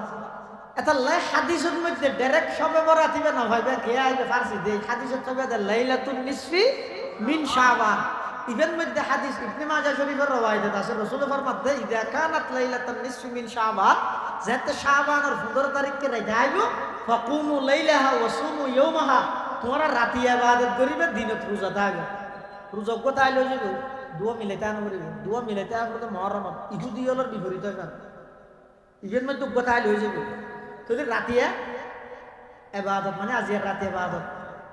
এটা লাই হাদিসের মধ্যে ডাইরেক্ট সবাবরাত ইবে না ভাইবে কে আইবে ফার্সি দেই হাদিসের তবে লাইলাতুন নিসফি মিন শাবান ইবের মধ্যে হাদিস ইবনে মাজাহ শরীফের রওয়ায়াত আছে রাসূল ফরমাতে ইদা কানাত লাইলাতুন নিসফি মিন শাবান যাতে শাবানের 15 তারিখে রাইতে আইবো ফাকুমু লাইলাহা ওয়া সুমু ইয়াওমাহা তোমরা রাতে ইবাদত করিবে দিনে রোজা থাকবে রোজা কোথায় আইলো যাবে দুয়া মিলাইতে আন করিবে দুয়া মিলাইতে আন করতে মুহররম ইহুদি হলোর বিপরীত হয় না ইবের মধ্যে কোথায় আইলো যাবে যদি রাতে ইবাদত মানে আজিয়ার রাতে ইবাদত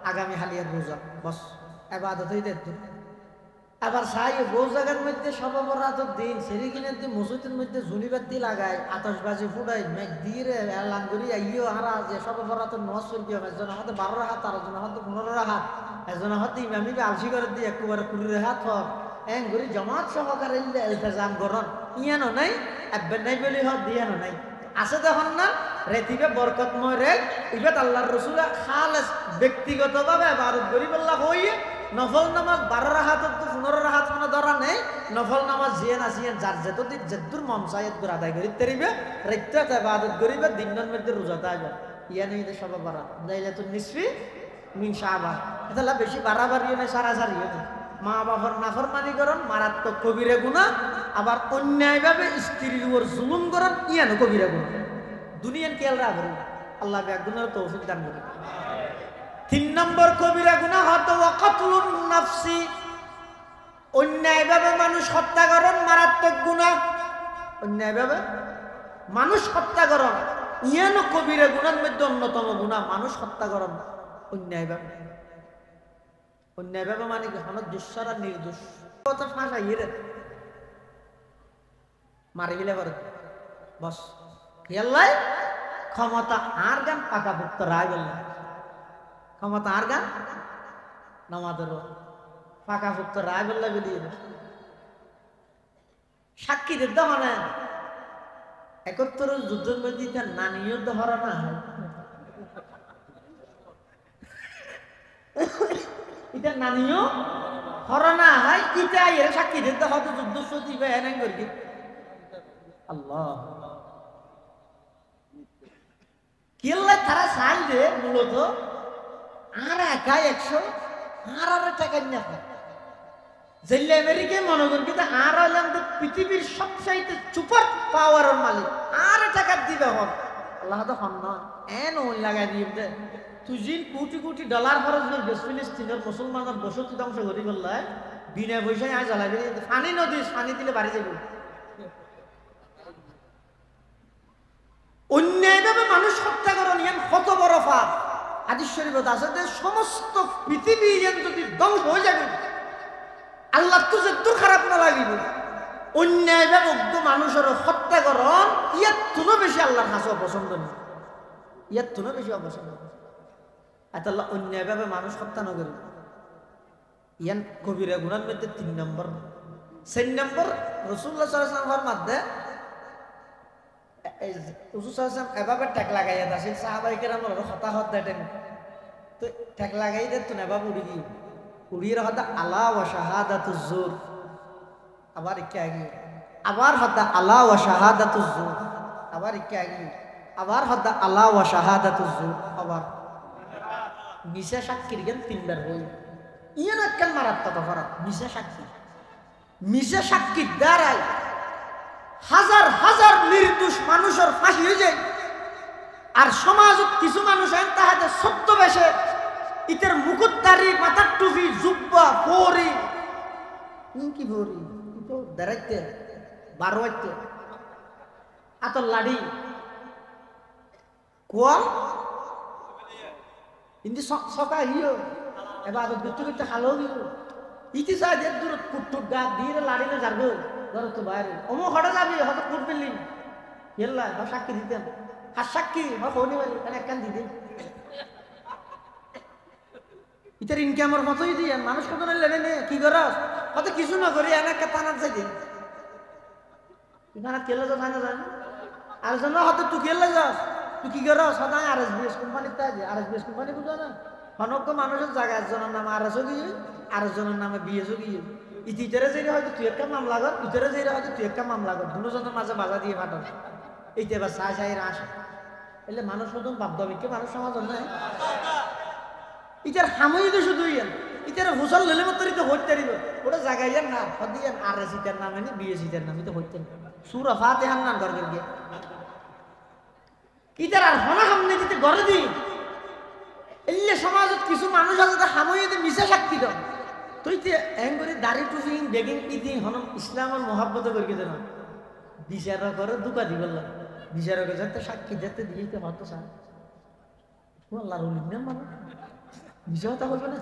আগামী হালিয়ার রোজা বস ইবাদত হইতে আবার সাই বহু জায়গার মধ্যে সবাবরাতের দিন সেরি কিনে মসজিদের মধ্যে ঝুলিবাতি লাগায় আতশবাজি ফুটাই মেঘ দিয়ে এলান করি ইয়ে হারা যে সবাবরাতের নজ চলবে একজন হয়তো 12 হাত আর একজন হয়তো 15 হাত একজন হয়তো ইমামি আলসি করে দিয়ে একেবারে 20 হাত হক এন করে জমাত সহকারে ইলতেজাম করন ইয়ানো নাই আব্বেন নাই বলি হক দিয়ানো নাই আছে তখন না রেতিবে বরকতময় রে ইবাদ আল্লাহর রাসূল খালেস ব্যক্তিগতভাবে ইবাদত করি বল্লা হইয়ে নফল নামাজ 12 রাকাত তো 15 রাকাত কোনো ধরা নেই নফল নামাজ জিয়ান আসিয়ান যার যতদিন যদ্দুর মমসায়াত করে আদায় করি তেরিবে রাইতে ইবাদত করিবে দিনের মধ্যে রোজা থাকবে ইয়ানি এটা সব বারা লাইলাতুন নিসফি মিন শাবান এটা বেশি বাড়াবাড়ি না সারাসারি না মা বাবার নাফরমানি করন মারাত্মক কবিরা গুনাহ আবার অন্যায়ভাবে স্ত্রীর উপর জুলুম করন ইয়ানো কবিরা গুনাহ দুনিয়ান কেল রাখবে আল্লাহ বেগুনার তৌফিক দান করুন 3 নম্বর কবিরা গুনাহ হতো ওয়াকাতুন নাফসি অন্যায়ভাবে মানুষ হত্যা করন মারাত্মক গুনাহ অন্যায়ভাবে মানুষ হত্যা করন ইয়ানো কবিরা গুনার মধ্যে অন্যতম গুনাহ মানুষ হত্যা করন অন্যায়ভাবে অন্যায়ভাবে মানে কি হলো দুঃসারা নির্দোষ কথা ফাঁসা ইরে মারি গেলে পারে বস ইয়াল্লাই ক্ষমতা আর গান পাকাপোক্ত রায় বললেন ক্ষমতা আর গান নামাদের পাকাপোক্ত রায় বললে বেরিয়ে সাক্ষী দিতে মানে 71 যুদ্ধের মধ্যে তার নানিও তো হরা না হয় এটা নানিও হরা না হয় এটা এর সাক্ষী দিতে হয়তো যুদ্ধ সত্যি বা এনে করি আল্লাহ কেল্লা তারা চাই যে মূলত আর একা 100 আর টাকা নিয়ে জেলে আমেরিকায় মনে করেন কিন্তু আর হলাম পৃথিবীর সবচাইতে সুপার পাওয়ারের মালিক আর টাকা দিবে হন আল্লাহ তো হন না এন ওই লাগাই দিয়ে তুই জিন কোটি কোটি ডলার খরচ করে ফিলিস্তিনের মুসলমানের বসতি ধ্বংস করি বললে বিনা পয়সায় আজ জ্বালাই পানি নদী পানি দিলে বাড়ি যাবে অন্যায়ভাবে মানুষ হত্যা করেন ইয়ান কত বড় পাপ হাদিস শরীফে আছে যে সমস্ত পৃথিবী ইয়ান যদি ধ্বংস হয়ে যাবে আল্লাহ তো যে তোর খারাপ না লাগিব অন্যায়ভাবে মানুষের হত্যা করন ইয়ার তুলো বেশি আল্লাহর কাছে অপছন্দ নেই ইয়ার তুলো বেশি অপছন্দ আল্লাহ অন্যায়ভাবে মানুষ হত্যা না করে ইয়ান কবিরা গুনার মধ্যে 3 নম্বর 4 নম্বর রাসূলুল্লাহ সাল্লাল্লাহু আলাইহি ওয়াসাল্লামের মধ্যে রাসূল সাল্লাল্লাহু আলাইহি ওয়াসাল্লাম এভাবে ট্যাগ লাগাইয়া দাসিল সাহাবায়ে কেরামের হতাহত দেন তো ট্যাগ লাগাই দে তো নেবা উড়ি গিয়ে উড়িয়ে হতা আলা ওয়া শাহাদাতুজ জুর আবার কি আগে আবার হতা আলা ওয়া শাহাদাতুজ জুর আবার কি আগে আবার হতা আলা ওয়া শাহাদাতুজ জুর আবার মিশা সাক্ষীর জ্ঞান 3 বার হই ইয়ান একখান মারাত্মক অপরাধ মিশা সাক্ষী। মিশা সাক্ষীর দ্বারাই হাজার হাজার নির্দোষ মানুষের ফাঁসি হয়ে যায়। আর সমাজত কিছু মানুষ আইন তাহাদের সত্য বেশে ইতের মুকুটদারি মাথার টুপি জুব্বা পরি কি পরি তো দাঁড়াইতে 12 হইতে আতর লাড়ি কোয়াল ইন্দি সকা হিও এবার আদত গুচ্ছ করতে খালো গিয়ে ইতি চাই যে দূর কুটুক গা দিয়ে লাড়ি না যাবো ধরো তো বাইরে অমো হঠাৎ যাবি হয়তো কুট পেলি হেল্লা বা সাক্ষী দিতেন আর সাক্ষী বা হনি বাড়ি তাহলে একখান দিতেন ইতার ইনকামের মতোই দিয়ে মানুষ কত লেনে নে কি করস হয়তো কিছু না করি এনাকে টানার চাই দিন টানার কেলে যাস না জানি আর জন্য হয়তো তুই কেলে যাস তুই কি করস সদায় RSBS কোম্পানির তাই RSBS কোম্পানি বুঝো না অনক্য মানুষের জায়গা একজনের নামে RSও গিয়ে আরেকজনের নামে BSও গিয়ে ইতিরে যেটা হয়তো তুই একটা মামলা কর ইতিরে যেটা হয়তো তুই একটা মামলা কর দুজনের মাঝে বাধা দিয়ে ফাটাস এইটা এবার চাই আসে এলে মানুষ নতুন বাধ্যবিককে মানুষ সমাজ নাই ইটার হামই তো শুধু ইয়ান ইটার হোসল লেলে মতরিতে হইতে দিব ওটা জায়গায় ইয়ান না হদিয়ান RS ইটার নামে নি BS ইটার নামে তো হইতে সূরা ফাতিহার নাম করে গিয়ে ইটার আর হনা হামনে দিতে গড়ে দি এলে সমাজত কিছু মানুষ আছে তা হামই তো মিশা সাক্ষী দাও তুইতে এং করে দাড়ি টুপি বেগিং ইতি হনম ইসলামের মহব্বত করি দেন বিচার করে দুকা দিবল বিচার করে যাতে সাক্ষী দিতে দিতে হতো স্যার আল্লাহর ওলি না মানে বিজয়তা হইবে না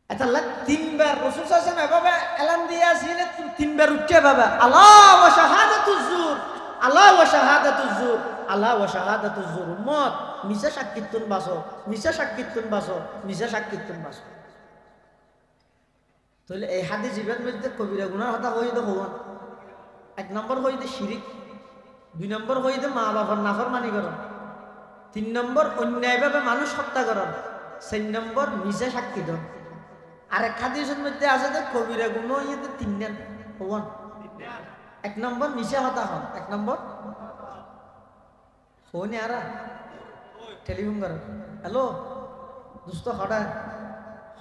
আচ্ছা আল্লাহ 3 বার রাসূল সাল্লাল্লাহু আলাইহি ওয়াসাল্লাম এভাবে এলান দিয়ে আসিলে 3 বার উঠে বাবা আল্লাহ ওয়া শাহাদাতুজ জুর আল্লাহ ওয়া শাহাদাতুজ জুর আল্লাহ ওয়া শাহাদাতুজ জুর উম্মত মিশা সাক্ষীতুন বাসো মিশা সাক্ষীতুন বাসো মিশা সাক্ষীতুন বাসো তাহলে এই হাদিস জীবন মধ্যে কবিরা গুনাহ হতা হইতে হওয়ান 1 নম্বর হইতে শিরিক 2 নম্বর হইতে মা বাবার নাফরমানি করো 3 নম্বর অন্যায়ভাবে মানুষ হত্যা করো 4 নম্বর মিশা সাক্ষী দাও আর এক হাদিসের মধ্যে আছে যে কবিরা গুনাহ হইতে 3 নেন হওয়ান 1 নম্বর মিশা হতা হন 1 নম্বর ফোনে আরা টেলিফোন করো হ্যালো দোস্ত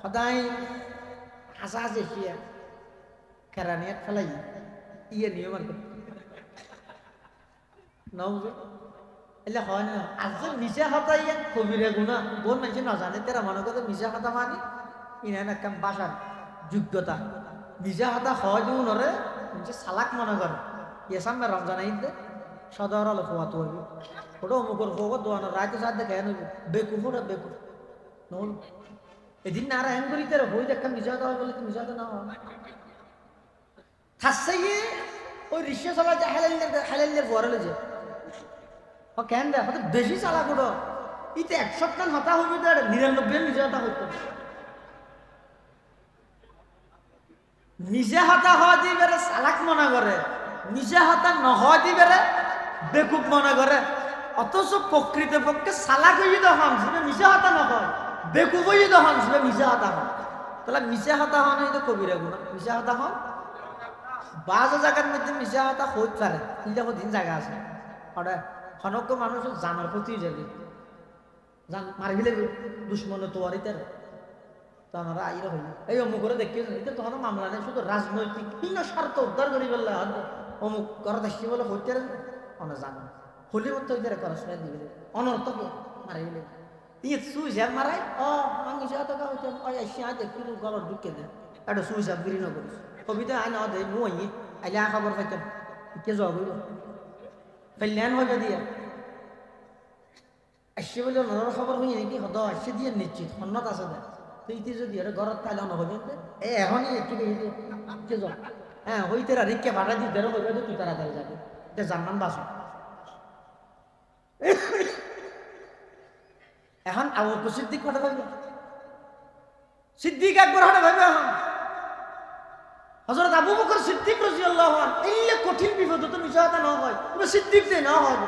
সদাই হাসা হাসি শিয়া কেরানিয়াত ফেলাই ইয়ে নিয়ম আর নৌজে এলে হয় না আজ মিশা হতা ইয়া কবিরা গুণা বোন মানুষ না জানে তেরা মনে করতে মিশা হতা মানে ইনান একটা বাসার যোগ্যতা মিশা হতা হয় যেমন ওরে সালাক মনে করে ইয়ে সামনে রমজান ঈদে সদর আলো খোয়াতে হইবে ওটা অমুকর খোয়া দোয়ানো রাইতে সাথে খেয়ে নেবে বেকুফ ওটা বেকুফ নহল এদিন না আর হ্যাং করি তার বই দেখা মিশা হতা হয় বলে তো মিশা হতা না হয় থাকছে গিয়ে ওই রিক্সা চালা যে হালাইলের বড়লে যে ও কেন দেয় হয়তো বেশি চালা করো ইতে 1 সপ্তাহ হতা হইবে তো 99 মিশা হতা হইতো নিজে হতা হওয়া দিবে চালাক মনে করে নিজে হতা নহওয়া দিবে বেকুব মনে করে অথচ প্রকৃতপক্ষে চালাক হইয়ে তো হন সেটা মিশা হতা নহয় বেকুব হইয়ে তো হন সেটা মিশা হতা হন তাহলে মিশা হতা হন এই তো কবিরা গুণা মিশা হতা হন বাজ জায়গার মধ্যে মিশা হতা হইতে পারে এটা দিন জায়গা আছে ওটা খনক মানুষের জানার প্রতি যাবে জান মারবিলে দুশ্মন তোয়ারিতে তো আমরা আইরা হইল এই অমুক করে দেখি এটা তখন মামলা নেই শুধু রাজনৈতিক বিভিন্ন স্বার্থ উদ্ধার করি বললে অমুক করে দেখি বলে হইতে অনা জানো হলি মতো হইতে করা শুনে দিবে অনর্থকে মারিলে ইয়ে সুই ঝাপ মারাই মিশা হতা হইতে আসিয়া দেখি গলার ঢুকে দেয় একটা সুই ঝাপ গিরি নকরিস কবিতা আই না দে নুই আইলে খবর পাইতাম কে জবাব হইল কল্যাণ হইবে দিয়ে আসছে বলে অন্যর খবর হইয়ে নাকি হদ আসছে দিয়ে নিশ্চিত সন্ন্যত আছে দেয় তো ইতি যদি এটা ঘরত তাইলে নহবে এখনই একটু কে যাব হ্যাঁ হইতে রিক্কে ভাড়া দিতে হইবে তুই তাড়াতাড়ি যাবে এটা জানমান বাসো এখন আবু বকর সিদ্দিক কথা ভাববে সিদ্দিক একবার হঠাৎ ভাববে এখন হযরত আবু বকর সিদ্দিক রাদিয়াল্লাহু আনহু এই কঠিন বিপদ তো মিশা হতা না হয় তবে সিদ্দিক যে না হয়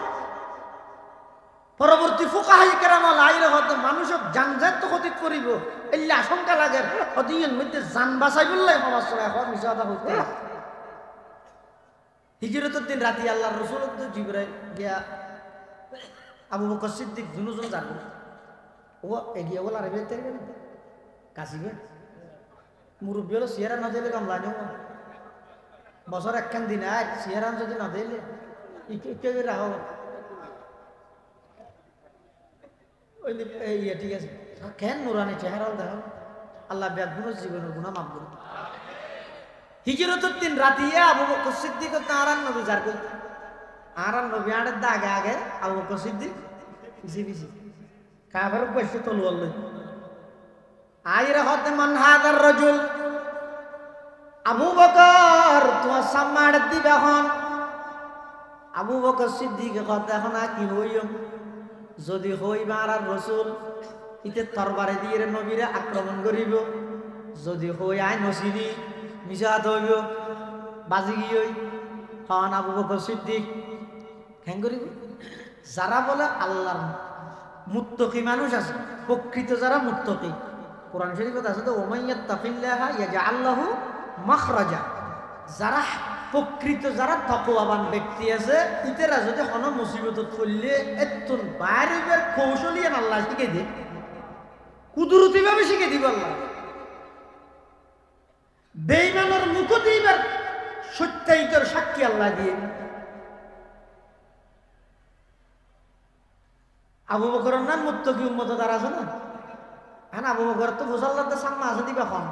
পরবর্তী ফুকাহায়ে কেরাম আইলে হয়তো মানুষের জানজাত তো ক্ষতি করিব এই আশঙ্কা লাগে অদিনের মধ্যে জান বাঁচাই বললে সমস্যা এখন মিশা হতা হইতে হিজরতের দিন রাতে আল্লাহর রাসূল জিবরাইল গিয়া আবু বকর সিদ্দিক দুজন জানো ও এগিয়ে বলা রে বেতে গেল কাশিবে মুরব্বী হলো সিয়ারা না দিলে কামলা নেব বছর একখান দিন আর সিয়ারা যদি না দিলে ইকে রাখো ওই ইয়ে ঠিক আছে কেন নুরানি চেহারাও দেখো আল্লাহ ব্যাগুনের জীবনের গুণা মাফ করুন হিজরতের দিন রাতিয়ে আবু বকর সিদ্দিক আরান নবী যার করতে আরান নবী আড়ের দাগে আগে আবু বকর সিদ্দিক পিছিয়ে পিছিয়ে কাবার বসে তলোয়ার লই আইরা হতে মান হাদার রাজুল আবু বকর তোমার সামনে দিবে এখন আবু বকর সিদ্দিক কথা এখন কি হইম যদি হইবা আর রসুল ইতে তরবারে দিয়ে নবীরে আক্রমণ করিব যদি হই আই নসিদি মিশাত হইব বাজি গিয়ে হন আবু বকর সিদ্দিক হ্যাং করিব যারা বলে আল্লাহর মুত্তকি মানুষ আছে প্রকৃত যারা মুত্তকি কোরআন শরীফে আছে তো ওমাইয়াত্তাকিল্লাহা ইয়াজআল লাহু মাখরাজা যারা প্রকৃত যারা তাকওয়াবান ব্যক্তি আছে ইতেরা যদি কোন মুসিবতত পড়লে এতন বাইরের কৌশলী আল্লাহ শিখে দেয় কুদরতি ভাবে শিখে দিব আল্লাহ বেঈমানের মুখ দিবার সত্যায়িতর সাক্ষী আল্লাহ দিয়ে আবু বকরের নাম মুত্তকি উম্মত দ্বারা আছে না হ্যাঁ আবু বকর তো মুসাল্লাতে সামনে আছে দিবা কম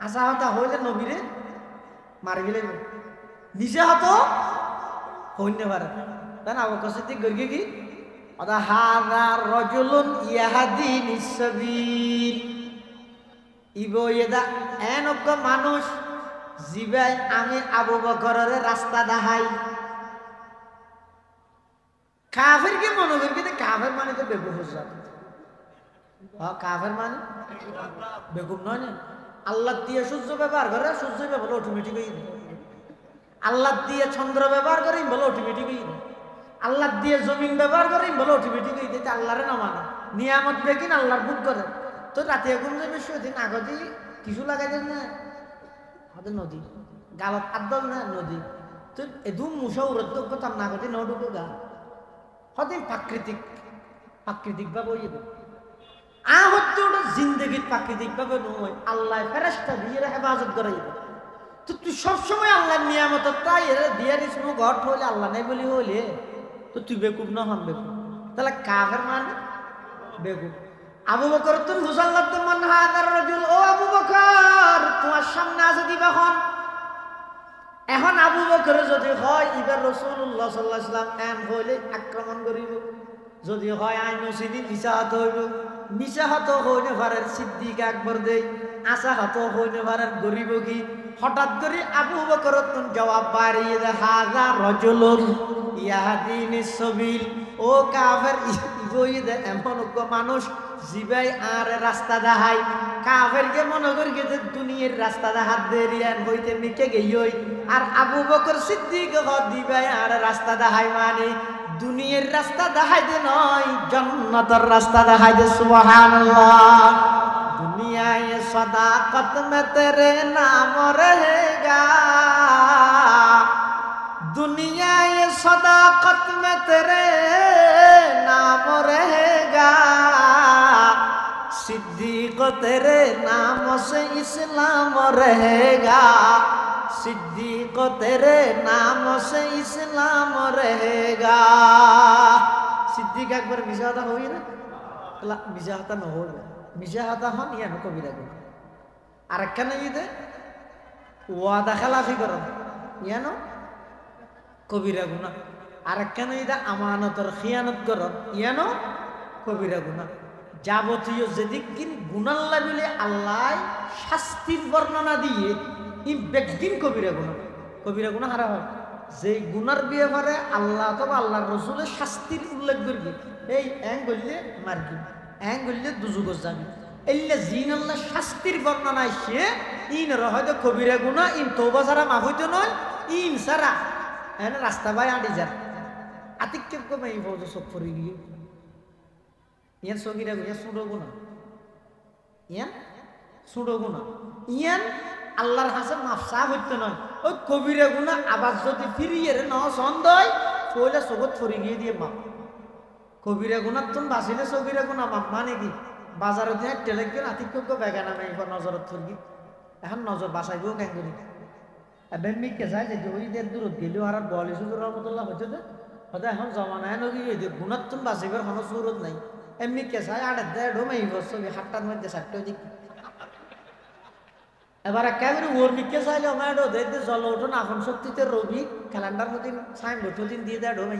আসা হতা হইলে নবীরে মারি গেলে নিজে হতো হইতে পারে তাই না আবু বকর সিদ্দিক গর্গে কি আদা হাযা রাজুলুন ইয়াহদিনিস সাবিল ইবো এদা এনক মানুষ জিবাই আমি আবু বকরের রাস্তা দেখাই কাফের কে মনে করি কিন্তু কাফের মানে তো বেকুফ কাফের মানে বেকুফ নয় না আল্লাহ দিয়ে সূর্য ব্যবহার করে সূর্য ব্যবহার অটোমেটিক হয়ে যায় আল্লাহ দিয়ে চন্দ্র ব্যবহার করে বলে অটোমেটিক হয়ে যায় আল্লাহ দিয়ে জমিন ব্যবহার করে বলে অটোমেটিক হয়ে যায় আল্লাহরে না মানে নিয়ামত বেকিন আল্লাহর বুক করে তো রাতে ঘুম যাবে সেদিন আগতে কিছু লাগাই দেন না আমাদের নদী গালত আদল না নদী তো এদু মুসা উড়ত তার নাগতে ন ঢুকে গা হতে প্রাকৃতিক ভাবে হয়ে যাবে হচ্ছে ওটা জিন্দগির প্রাকৃতিক ভাবে নয় আল্লাহ ফেরেশতা দিয়ে হেফাজত করাই তো তুই সবসময় আল্লাহর নিয়ামত তাই দিয়ে দিস ঘর হইলে আল্লাহ নাই বলি হইলে তো তুই বেকুব না হন বেকুব তাহলে কাফের মানে বেকুব আবু বকর তুমি মুসাল্লাত মান হাদার রাজুল ও আবু বকর তোমার সামনে আছে দিবা এখন আবু বকর যদি হয় ইবার রাসূলুল্লাহ সাল্লাল্লাহু আলাইহি ওয়াসাল্লাম এন হইলে আক্রমণ করিব যদি হয় আই নসিদি মিশাহাত হইব মিশাহাত হইনে পারের সিদ্দিক আকবর দেই আশাহাত হইনে পারের গরিব কি হঠাৎ করে আবু বকর তুন জবাব বাড়িয়ে দে হাযা রাজুলুন ইয়াহদিনিস সাবিল ও কাফের ইগোই দে এমন মানুষ জিবাই আর রাস্তা দেখাই কাফের কে মনে করি যে দুনিয়ার রাস্তা দেখাত দেরিয়ান হইতে মিটে গই আর আবু বকর সিদ্দিক দিবাই আর রাস্তা দেখাই মানে দুনিয়ার রাস্তা দেখাই দে নয় জান্নাতের রাস্তা দেখাই দে সুবহানাল্লাহ দুনিয়ায় সদাকত মে তেরে নাম রহেগা দুনিয়ায় সদাকত মে তেরে नाम रहेगा सिद्दीक तेरे नाम से इस्लाम रहेगा सिद्दीक तेरे नाम से इस्लाम रहेगा सिद्दीक একবার মিজাহাতা হই না লা মিজাহাতা না হই মিজাহাতা হন ইয়া ন কবিরা গুণ আরেকখান ইদে ওয়াদা খেলাফি করো ইয়া ন কবিরা গুণ আরেকখান ইদা আমানতের খিয়ানত করো ইয়া ন কবিরা গুণ যাবতীয় যেদিন গুণাল্লাহ বলে আল্লাহ শাস্তির বর্ণনা দিয়ে ই বেগদিন কবিরা গুণ হারা হয় যে গুনার ব্যাপারে আল্লাহ অথবা আল্লাহর রসুলের শাস্তির উল্লেখ করবি এই এং বললে মারবি এং বললে দুজুগজ যাবি এলে জিন আল্লাহ শাস্তির বর্ণনা সে ইন হয়তো কবিরা গুণ ইন তৌবা ছাড়া মাফ হইতো নয় ইন ছাড়া এনে রাস্তা বাই আঁটি যান আতিক কেউ কমে এই বলতো সব ফরি গিয়ে ইয়ান সগিরা গুণ সুডো গুণ ইয়ান সুডো গুণ ইয়ান আল্লাহর হাসে মাফসা হইতে নয় ওই কবিরা গুণা আবার যদি ফিরিয়ে ন সন্দেহ পয়লা সগত ফরি গিয়ে দিয়ে মাপ কবিরা গুণাত্তন বাঁচিলে সগিরা গুণা মাপ মানে কি বাজারে দিয়ে টেলেকে আতিক্য বেগানা নেই নজরত থরগি এখন নজর বাসাইবও কেন করি এবার মিকে যায় যে ওই দের দূরত গেলেও আর বলি সুদুর রহমতুল্লাহ হচ্ছে তো হয়তো এখন জমানায় নগি গুণাত্তন বাঁচিবার কোনো সুরত নাই এমনি কে চায় আড়ে দেয় ঢোমাই ছবি হাটটার মধ্যে চারটে দিকে এবার একেবারে ওর মিকে চাইলে আমার দেখতে জল ওঠো না এখন শক্তিতে রবি ক্যালেন্ডার মদিন সাইন বছর দিন দিয়ে দেয় ঢোমাই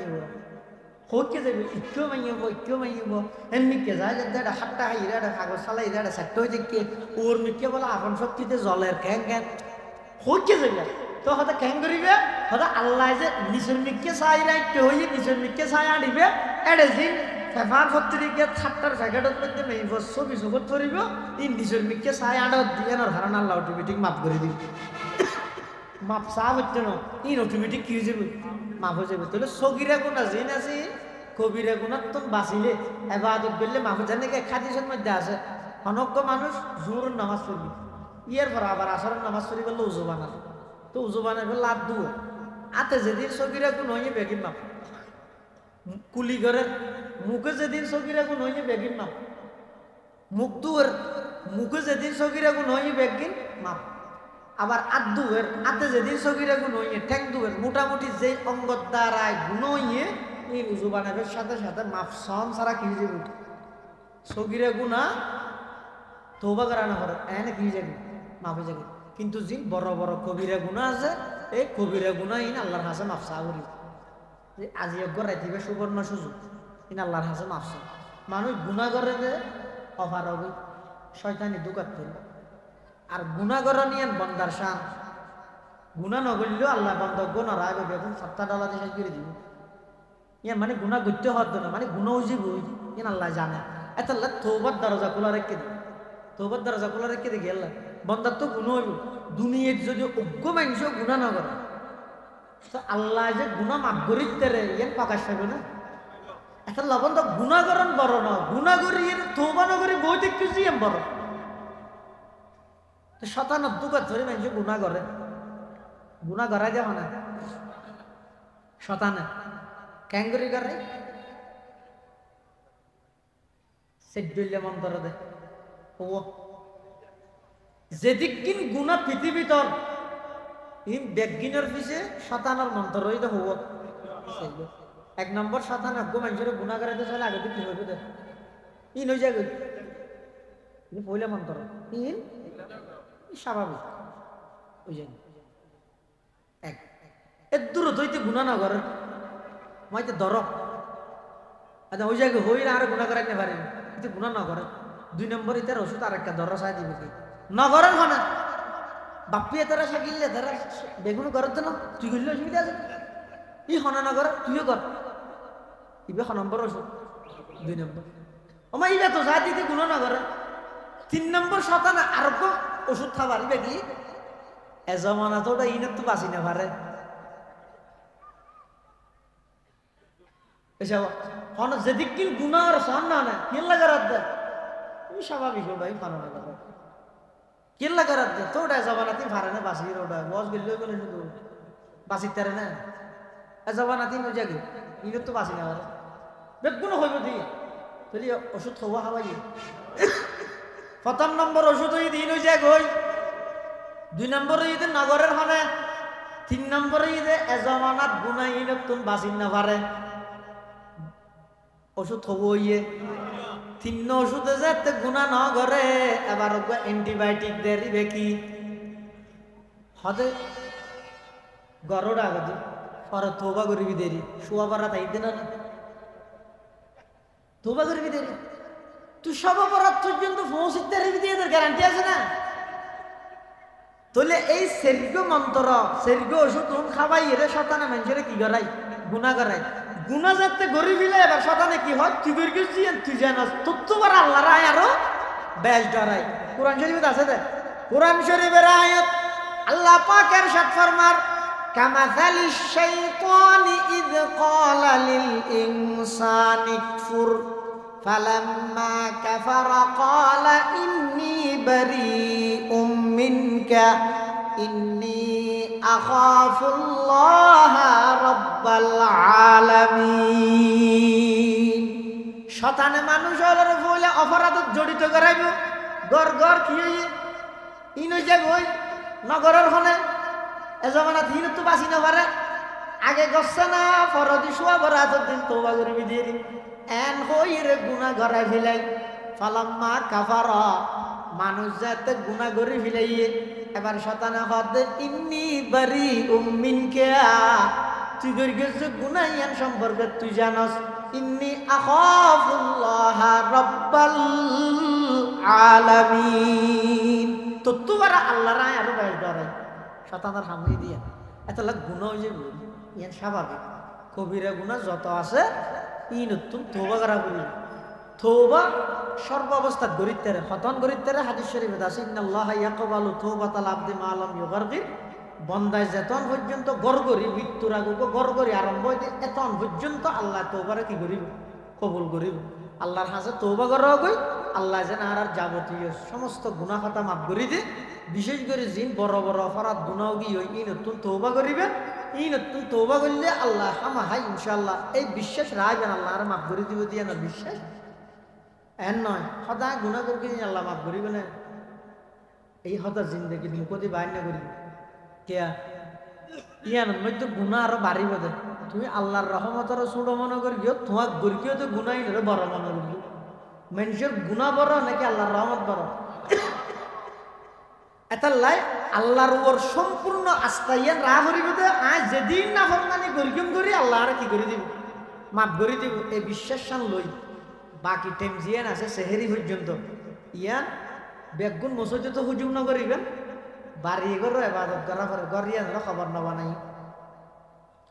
হোকে যাবে ইচ্ছেও মাইব এমনি কে যায় যে দেয় হাটটা হাই রে কাগজ চালাই দেয় চারটে দিকে ওর মিকে বলে এখন শক্তিতে জলের ক্যাং ক্যাং হোকে যাবে তো হয়তো ক্যাং করিবে হয়তো আল্লাহ যে নিচের মিকে চাই রাখতে হইয়ে নিচের মিকে চাই আনিবে এড়ে দিন পেপার পত্রিকা ছাট্টার প্যাকেটের মধ্যে মেয়ে ছবি ছবি ধরিব ই নিজের মিকে চাই আড়ত দিয়ে না ধারণা আল্লাহ অটোমেটিক মাপ করে দিবি মাপ চা হচ্ছে না ইন অটোমেটিক কি হয়ে যাবে মাপ হয়ে যাবে তাহলে সগিরা গুণা জিন আছে কবিরা গুণার তো বাঁচিলে এবাদত করলে মাপ জানে খাদিসের মধ্যে আছে অনজ্ঞ মানুষ জোর নামাজ পড়বি ইয়ের পর আবার আসরের নামাজ পড়ি বললে উজু বানাবে তো উজু বানাবে লাভ দুও আতে যেদিন সগিরা গুণ হয়ে বেগিন মাপ কুলি ঘরের মুখে যেদিন সগিরা গুণ হয়ে বেগিন মাপ মুখ দুয়ের মুখে যেদিন সগিরা গুণ হয়ে বেগিন মাপ আবার আত দুয়ের আতে যেদিন সগিরা গুণ হয়ে ঠ্যাং দুয়ের মোটামুটি যে অঙ্গর দ্বারায় গুণ হয়ে এই উজু বানাবের সাথে সাথে মাপ সম সারা কি যাবে সগিরা গুণা তৌবা করা না করে এনে কি যাবে মাপে যাবে কিন্তু যে বড় বড় কবিরা গুণা আছে এই কবিরা গুণা ইন আল্লাহর কাছে মাপ চা করি যে আজি অজ্ঞ রাইতিবে সুবর্ণ সুযোগ ইন আল্লাহর কাছে মাপ চা মানুষ গুণা করে যে অফার হবে শয়তানি দুকাত করে আর গুণা করে নিয়ে বন্দার শান গুণা নগরলেও আল্লাহ বন্ধজ্ঞ নড়াইবে বেগুন $7 দিয়ে শেষ করে দিব ইয়া মানে গুণা করতে হতো না মানে গুণা উজি বই ইন আল্লাহ জানে এত আল্লাহ তৌবার দরজা খোলা রেখে দিই তৌবার দরজা খোলা রেখে দেখি আল্লাহ বন্দার তো গুণ হইব দুনিয়ার যদি অজ্ঞ মানুষ গুণা না করে তো আল্লাহ যে গুণা মাফ করিতে রে ইয়ান প্রকাশ পাবে না একটা লবণ তো গুণাগরণ বড় না গুণাগরি তৌবা নগরী বই কিছু এম বড় তো 97 ধরে মানুষ গুণা করে গুণা করা যাবে না শতানে ক্যাঙ্গুরি করে সেডুল্লে মন্তর দে ও যেদিকিন গুণা পৃথিবীতর ইন বেগিনের পিছে শতানের মন্তর রইতে হব 1 নম্বর শতান অজ্ঞ মানুষের গুণা করাতে চলে আগে কি হইবে দে ইন হয়ে যাবে পয়লা মন্তর ইন স্বাভাবিক ওই যাবে এক এর দূরত হইতে গুণা না করে মাইতে ধর আচ্ছা ওই জায়গায় হইলে আর গুণা করাইতে পারেন কিন্তু গুণা না করে 2 নম্বর ইতার ওষুধ আর একটা ধর চাই দিবে কি না করেন না বাপিয়ে তারা সাকিলে তারা বেগুন করতে না তুই করলে অসুবিধা আছে ই হনা না করে তুইও কর ইবে নম্বর ওষুধ 2 নম্বর আমার ইবে তো যা দিতে গুণা না করে 3 নম্বর শতানা আর ওষুধ খাবার ইবে কি এ জমানা তো ওটা ইনের তো বাঁচি না পারে যেদিন গুণা আর সহন না না কেল্লা করার দে তুমি স্বাভাবিক ওটাই পানো না কেল্লা করার দে তো ওটা জবানাতি পারে না বাঁচি ওটা বস গেলেও গেলে শুধু বাঁচিত পারে না এ জবানাতি নই যাগে ইনের তো বাঁচি না পারে বেগুনো হইব দিয়ে তাহলে ওষুধ খাওয়া খাওয়াই 1 নম্বর ওষুধ হই দিন হয়ে যায় গই 2 নম্বরে ঈদে নগরের হনে 3 নম্বরে ঈদে এজমানাত গুনাহ ইনত তুন বাঁচিন না পারে ওষুধ হবো ইয়ে 3 ওষুধে যেতে গুনাহ ন করে এবার অ্যান্টিবায়োটিক দেরিবে কি হদে গরড়া গদি পরে তওবা করিবি দেরি শুয়া পারা তাইতে না তওবা করিবি দেরি তুই সব অপরাধ পর্যন্ত পৌঁছিতে রিবি দিয়ে গ্যারান্টি আছে না তাহলে এই সের্গ মন্ত্র সের্গ ওষুধ তুমি খাবাই এর শতানে মানুষের কি করাই গুণা করাই গুণা যাতে গরিব হইলে এবার শতানে কি হয় তুই গরিব তুই জানাস তত্ত্ববার আল্লাহ রায় আরো বেশ ডরাই কোরআন শরীফে আছে দে কোরআন শরীফের আয়াত আল্লাহ পাকের সাথ ফরমার কামাসালিশ শাইতানি ইয ক্বালা লিল ইনসানি কফুর فلما كفر قال إني بريء منك إني أخاف الله رب العالمين শতানে মানুষ হলে অপরাধত জড়িত করাইব গড় গড় কি হইয়ে ইন হয়ে যাব ওই নগরের হনে এ জমানা দিন তো বাঁচি না পারে আগে গছে না ফরদি শোয়া বড় হাতের দিন তৌবা করবি দিয়ে এন হই রে গুণা গড়াই ফেলাই ফালাম্মা কাফার মানুষ যাতে গুণা করে ফেলাইয়ে এবার শতানে হদ ইন্নি বারি উম্মিন কেয়া তুই করে গেছে গুণা ইয়ান সম্পর্কে তুই জানস ইন্নি আখাফুল্লাহ রাব্বাল আলামিন তো তুবারা আল্লাহ রায় আরো বাইর ডরাই শতানার হামলি দিয়া এত লাগ গুণা হয়ে যাবে ইয়ান স্বাভাবিক কবিরা গুণা যত আছে ই নতুন তৌবা করা বলি তৌবা সর্বাবস্থা গরিত্তারে হতন গরিত্তারে হাদিস শরীফে আছে ইন্নাল্লাহ ইয়াকবালু তৌবাতাল আবদি মা লাম ইউগারগির বন্দায় যেতন পর্যন্ত গড়গড়ি মৃত্যুর আগে গড়গড়ি আরম্ভ হইতে এতন পর্যন্ত আল্লাহ তৌবারে কি করিব কবুল করিব আল্লাহর হাতে তৌবা করা গই আল্লাহ যেন আর যাবতীয় সমস্ত গুনাহ খাতা মাফ করে দে বিশেষ করে জিন বড় বড় অপরাধ গুনাহ কি হই ই নতুন তৌবা করিবেন ই নতুন তৌবা করলে আল্লাহ হামাহাই ইনশাআল্লাহ এই বিশ্বাস রাখবেন আল্লাহ আর মাফ করে দিব দিয়ে না বিশ্বাস এন নয় সদায় গুনাহ করকে আল্লাহ মাফ করিবে না এই হতা জিন্দেগি মুখতি বাইর না করিবে কেয়া ইয়ান মধ্যে গুণা আরো বাড়িব দে তুমি আল্লাহর রহমতের ছোট মনে করিও তোমার গরিকেও তো গুণাই নেবে বড় মনে করিও মানুষের গুণা বড় নাকি আল্লাহর রহমত বড় এটার লাই আল্লাহর উপর সম্পূর্ণ আস্থা ইয়ান রা করিব দে আজ যেদিন না ফরমানি গরিকম করি আল্লাহ আর কি করে দিব মাফ করে দিব এই বিশ্বাস সান লই বাকি টাইম জিয়ান আছে সেহেরি পর্যন্ত ইয়ান বেগুন মসজিদে তো হুজুম না করিবেন বাড়ি গরো ইবাদত করা পরে গরিয়ান খবর না বানাই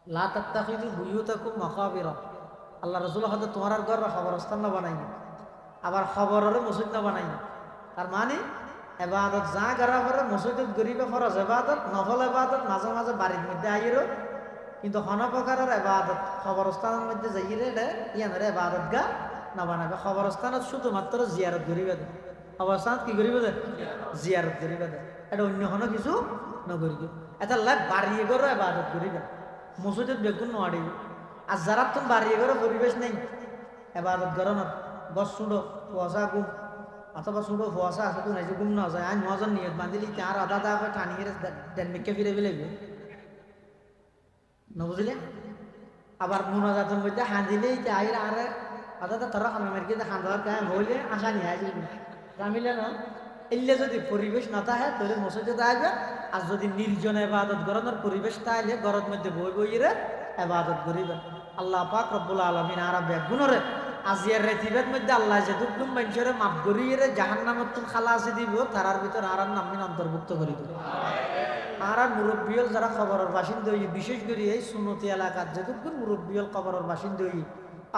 লা তাত্তাখিযু বুয়ুতাকুম মাকাবিরা আল্লাহ রাসূল হযরত তোমার ঘর খবরস্থান না বানাই আবার খবরের মসজিদ না বানাই তার মানে ইবাদত যা করা পরে মসজিদত গরিবে ফরজ ইবাদত নফল ইবাদত মাঝে মাঝে বাড়ির মধ্যে আইরো কিন্তু হনা প্রকারের ইবাদত খবরস্থানের মধ্যে যাইরে এটা ইয়ানের ইবাদত গা না বানাবে খবরস্থানত শুধুমাত্র জিয়ারত করিবে খবরস্থানত কি করিবে জিয়ারত করিবে এটা অন্য কোনো কিছু নগরিব এটা লাগ বাড়িয়ে গরো ইবাদত করিবে মসজিদত বেগুন নোয়ারিব আর যারা তুমি বাড়িয়ে গরো পরিবেশ নেই ইবাদত করো না বস শুনো কুয়াশা গুম অথবা শুনো কুয়াশা আছে তুমি গুম না যায় আজ নজন নিয়ত বাঁধিলি তার আধা দা করে টানিয়ে দেন মেকে ফিরে ফেলেবে না বুঝলে আবার মোনাজাতের মধ্যে হাঁদিলে আইর আরে আধা তোরা আমি মার্কে হাঁদার গায়ে হইলে আশা নিয়ে আসবে জামিলে না এলে যদি পরিবেশ না থাকে তাহলে মসজিদে আসবে আর যদি নির্জন ইবাদত গরনের পরিবেশ তাইলে গরর মধ্যে বই বইরে ইবাদত করিবে আল্লাহ পাক রব্বুল আলামিন আর বেগুনরে আজিয়ার রাতিবের মধ্যে আল্লাহ যে দুগুম মানুষরে মাফ করিয়ে জাহান্নামত খালাস দিব তারার ভিতর আর নামিন অন্তর্ভুক্ত করে দিব আর মুরব্বিয়ল যারা খবরের বাসিন্দা হই বিশেষ করে এই সুন্নতি এলাকার যে দুগুম মুরব্বিয়ল খবরের বাসিন্দা হই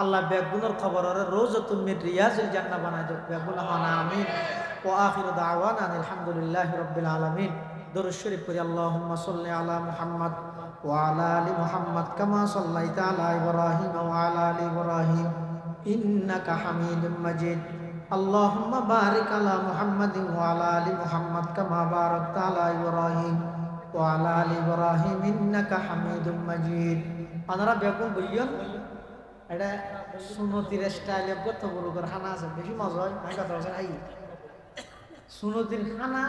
আল্লাহ বেগুনের খবরের রোজাতুল মিন রিয়াজিল জান্নাহ বানায় দেব বেগুন হানা আমিন وآخر دعوانا أن الحمد لله رب العالمين درود الشريف قل اللهم صل على محمد وعلى آل محمد كما صليت على إبراهيم وعلى آل إبراهيم إنك حميد مجيد اللهم بارك على محمد وعلى آل محمد كما باركت على إبراهيم وعلى آل إبراهيم إنك حميد مجيد أنا ربي أقول بيون এটা সুন্নতির স্টাইলে কত বড় করে খানা আছে বেশি মজা হয় আমি কথা বলছি আই সুন্নতির খানা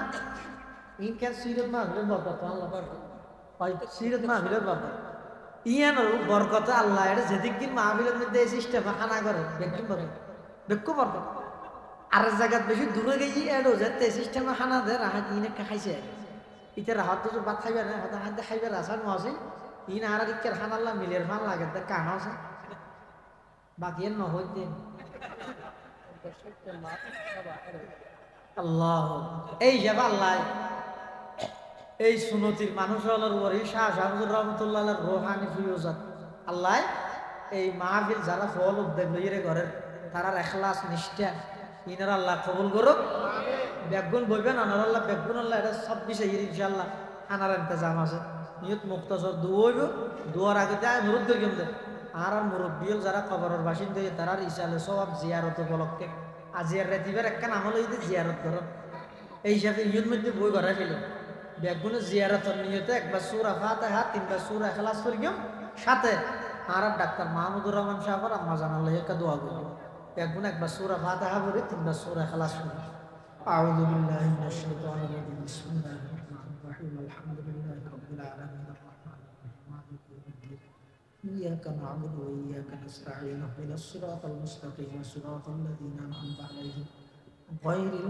ইনকার সিরত মাহফিলের বরকত আল্লাহ পাক সিরত মাহফিলের বরকত ইয়ানোর বরকত আল্লাহ এটা যেদিক দিন মাহফিলের মধ্যে এই সিস্টেমে খানা করে বেকুম বরকত বেকুম বরকত আর জায়গাত বেশি দূরে গিয়ে এডো যেতে সিস্টেমে খানা দেয় রাহাত ইনে খাইছে ইতে রাহাত তো ভাত খাইবে না হাতে হাতে খাইবে রাসান মাসি ইন আর দিকের খানা আল্লাহ মিলের ফান লাগে তা কান আছে বাকি ন হইতে আল্লাহ এই যাব আল্লাহ এই সুন্নতির মানুষ হলার ওরে শাহ শাহজুর রহমতুল্লাহ রোহানি ফিরোজাত আল্লাহ এই মাহফিল যারা ফল উদ্যোগ লইরে ঘরের তারার এখলাস নিষ্ঠা ইনার আল্লাহ কবুল করুক বেগুন বলবেন আনার আল্লাহ বেগুন আল্লাহ এটা 26 ইনশাআল্লাহ আনার ইন্তজাম আছে নিয়ত মুক্তাসর দুইব দুয়ার আগে যায় মুরুদ করি কেমন আর মুরব্বিয়ল যারা কবরের বাসিন্দা তারার ইসালে সব জিয়ারত উপলক্ষে আজিয়ার রাতিবার একটা নাম হলো জিয়ারত করো এই হিসাবে ইউর মধ্যে বই করা গেল বেগুনের জিয়ারতের নিয়তে একবার সূরা ফাতিহা 3বার সূরা ইখলাস করি সাথে আর ডাক্তার মাহমুদুর রহমান সাহেবের আম্মা জানাল্লাহ একটা দোয়া করব একবার সূরা ফাতিহা পড়ে 3বার সূরা ইখলাস পড়ি। আউযু বিল্লাহি মিনাশ শাইতানির রাজিম। বিসমিল্লাহির রহমানির রহিম। আলহামদুলিল্লাহি রাব্বিল আলামিন। আর রহমানির রহিম। মালিকি ইয়াউমিদ্দিন। ইয়্যাকা না'বুদু ওয়া ইয়্যাকা নাস্তাঈন। ইহদিনাস সিরাতাল মুস্তাকিম। সিরাতাল লাযীনা আন'আমতা আলাইহিম গায়রিল